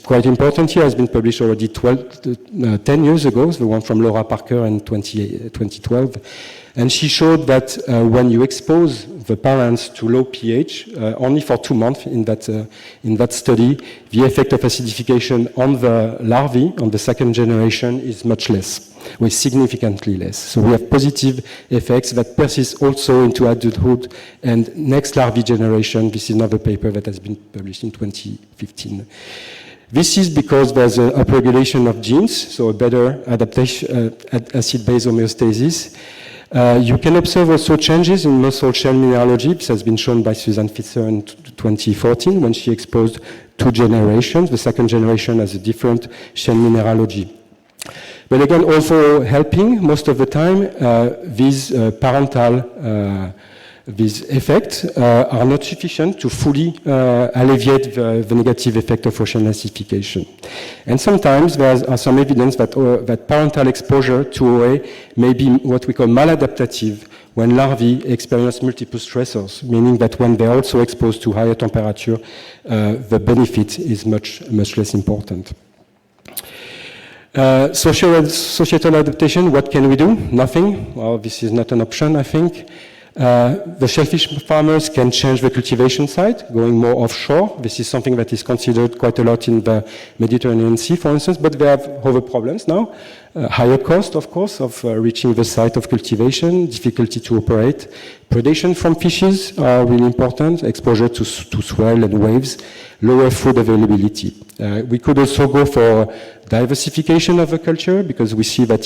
quite important here has been published already 10 years ago, the one from Laura Parker in 2012. And she showed that when you expose the parents to low pH, only for 2 months in that study, the effect of acidification on the larvae, on the second generation, is much less, or significantly less. So we have positive effects that persist also into adulthood and next larvae generation. This is another paper that has been published in 2015. This is because there's an upregulation of genes, so a better adaptation, acid-base homeostasis. You can observe also changes in mussel shell mineralogy. This has been shown by Susan Fitzer in 2014 when she exposed 2 generations. The second generation has a different shell mineralogy. But again, also helping most of the time, these parental these effects are not sufficient to fully alleviate the negative effect of ocean acidification. And sometimes there are some evidence that, that parental exposure to OA may be what we call maladaptative when larvae experience multiple stressors, meaning that when they're also exposed to higher temperature, the benefit is much less important. Societal adaptation, what can we do? Nothing. Well, this is not an option, I think. The shellfish farmers can change the cultivation site, going more offshore. This is something that is considered quite a lot in the Mediterranean Sea, for instance, but they have other problems now. Higher cost, of course, of reaching the site of cultivation, difficulty to operate. Predation from fishes are really important, exposure to swell and waves, lower food availability. We could also go for diversification of the culture, because we see that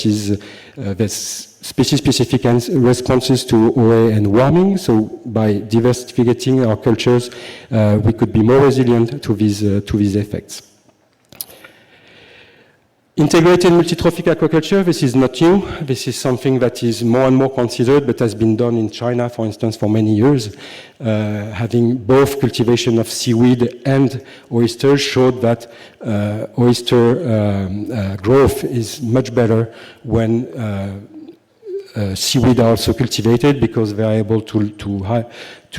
there's species-specific responses to OA and warming. So by diversifying our cultures, we could be more resilient to these effects. Integrated multitrophic aquaculture, this is not new. This is something that is more and more considered, but has been done in China, for instance, for many years. Having both cultivation of seaweed and oysters showed that oyster growth is much better when seaweed are also cultivated, because they are able to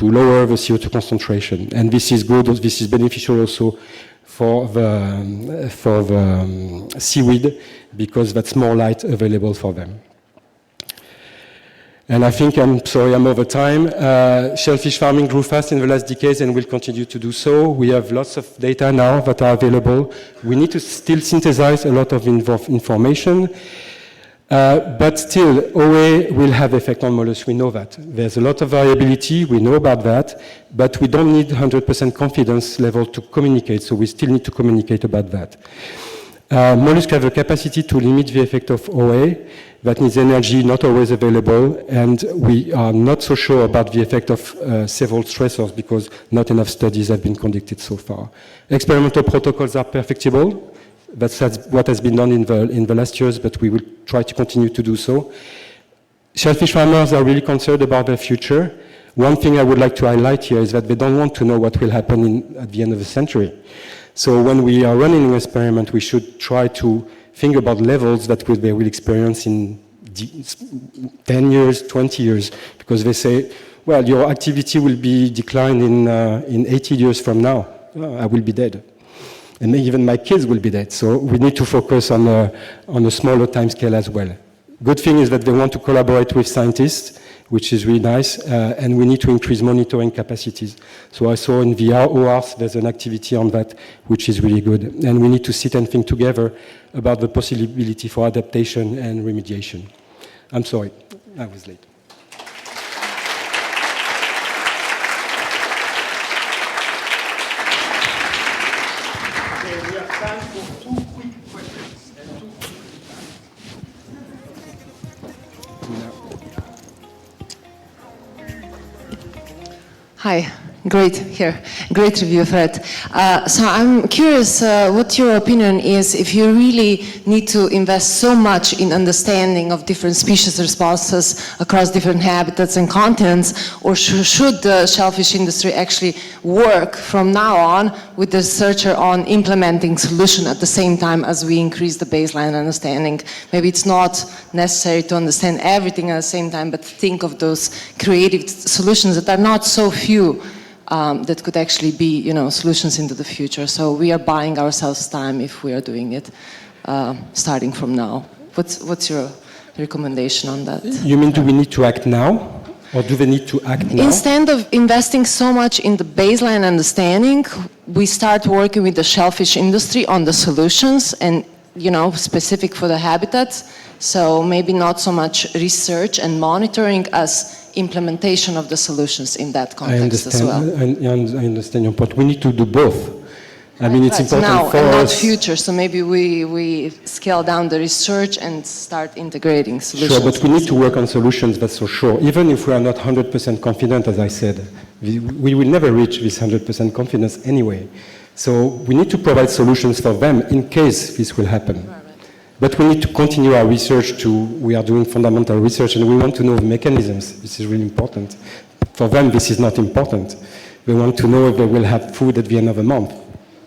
lower the CO2 concentration. And this is good, this is beneficial also for the seaweed, because that's more light available for them. And I think, I'm sorry, I'm over time. Shellfish farming grew fast in the last decades and will continue to do so. We have lots of data now that are available. We need to still synthesize a lot of information. But still, OA will have effect on mollusks, we know that. There's a lot of variability, we know about that, but we don't need 100% confidence level to communicate, so we still need to communicate about that. Mollusks have a capacity to limit the effect of OA, that needs energy not always available, and we are not so sure about the effect of several stressors, because not enough studies have been conducted so far. Experimental protocols are perfectible. That's what has been done in the last years, but we will try to continue to do so. Shellfish farmers are really concerned about their future. One thing I would like to highlight here is that they don't want to know what will happen at the end of the century. So when we are running an experiment, we should try to think about levels that they will experience in 10 years, 20 years, because they say, well, your activity will be declined in 80 years from now. I will be dead. And even my kids will be dead. So we need to focus on a smaller time scale as well. Good thing is that they want to collaborate with scientists, which is really nice, and we need to increase monitoring capacities. So I saw in the ORs, there's an activity on that, which is really good. And we need to sit and think together about the possibility for adaptation and remediation. I'm sorry, I was late. Hi, great here. Great review, Fred. So I'm curious what your opinion is if you really need to invest so much in understanding of different species responses across different habitats and continents, or should the shellfish industry actually work from now on with the researcher on implementing solution at the same time as we increase the baseline understanding? Maybe it's not necessary to understand everything at the same time, but think of those creative solutions that are not so few that could actually be, solutions into the future. So we are buying ourselves time if we are doing it starting from now. What's your recommendation on that? You mean, do we need to act now? Or do they need to act now? Instead of investing so much in the baseline understanding, we start working with the shellfish industry on the solutions and, specific for the habitats. So maybe not so much research and monitoring as implementation of the solutions in that context as well. I understand your point. We need to do both. I mean, it's important now for and us. not future. So maybe we scale down the research and start integrating solutions. Sure, but we need to work on solutions, that's for sure. Even if we are not 100% confident, as I said, we will never reach this 100% confidence anyway. So we need to provide solutions for them in case this will happen. But we need to continue our research we are doing fundamental research and we want to know the mechanisms. This is really important. For them, this is not important. They want to know if they will have food at the end of the month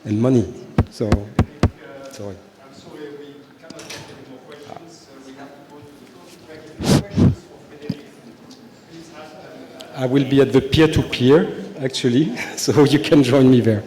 and money. So, sorry. I'm sorry, we cannot take any more questions. We have to go to the questions for Frederic. Please ask. I will be at the peer-to-peer, actually, so you can join me there.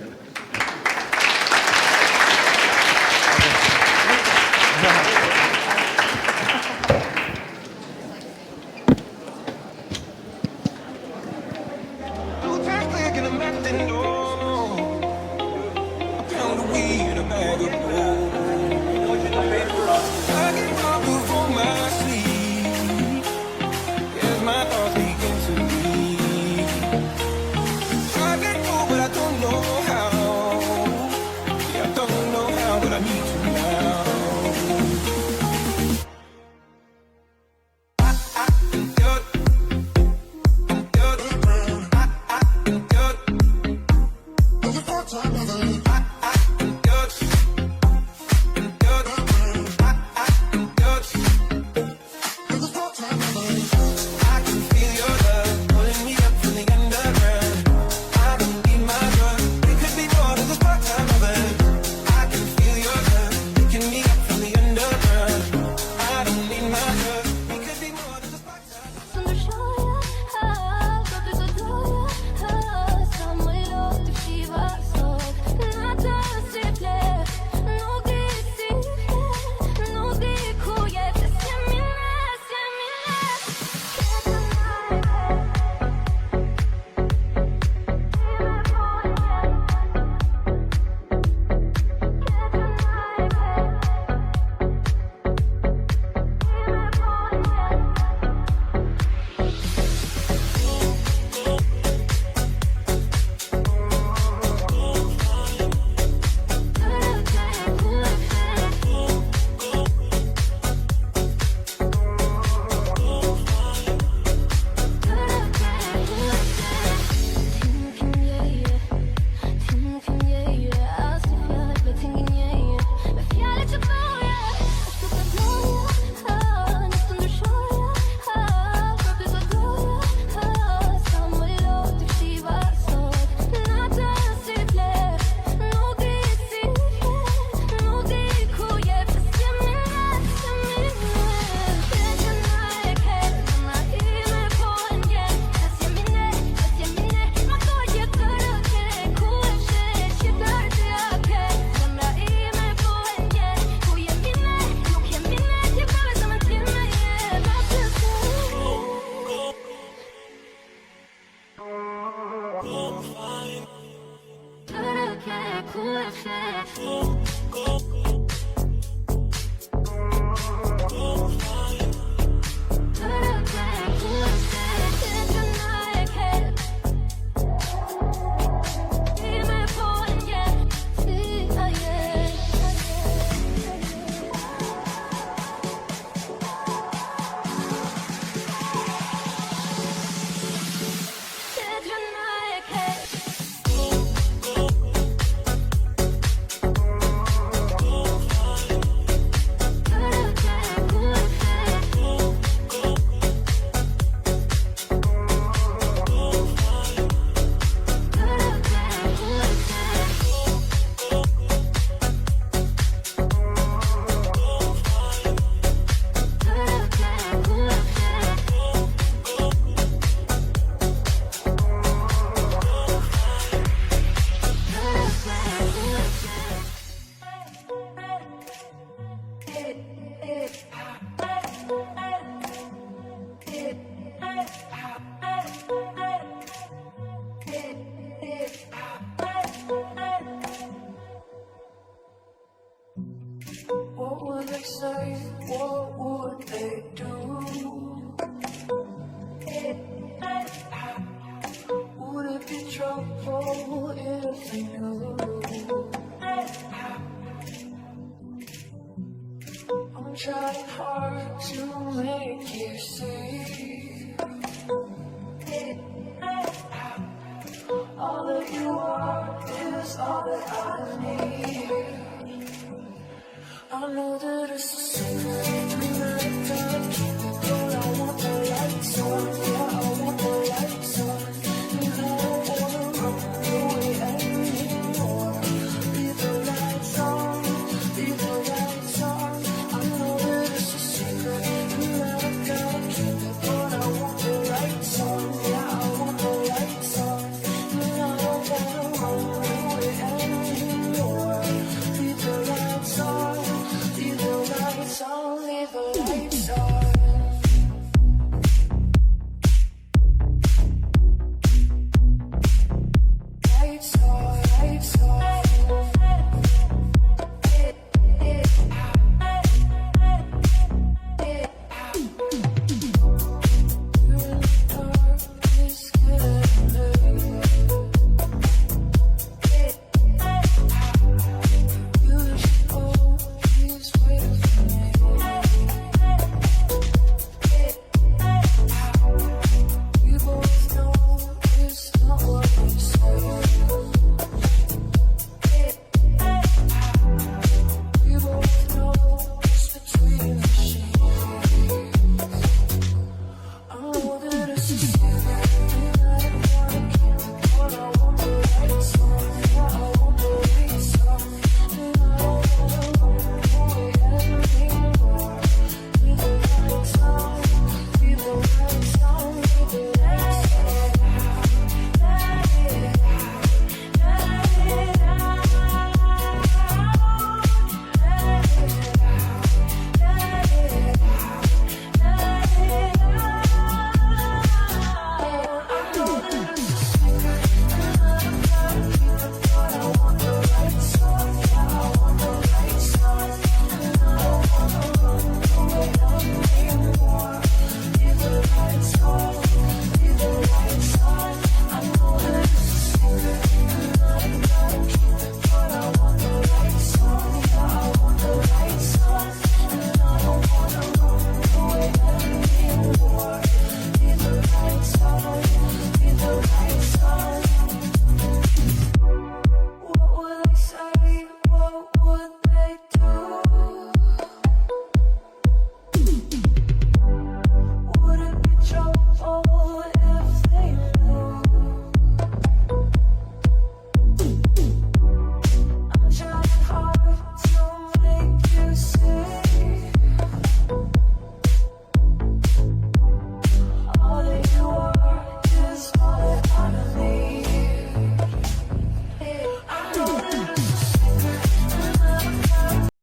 I know that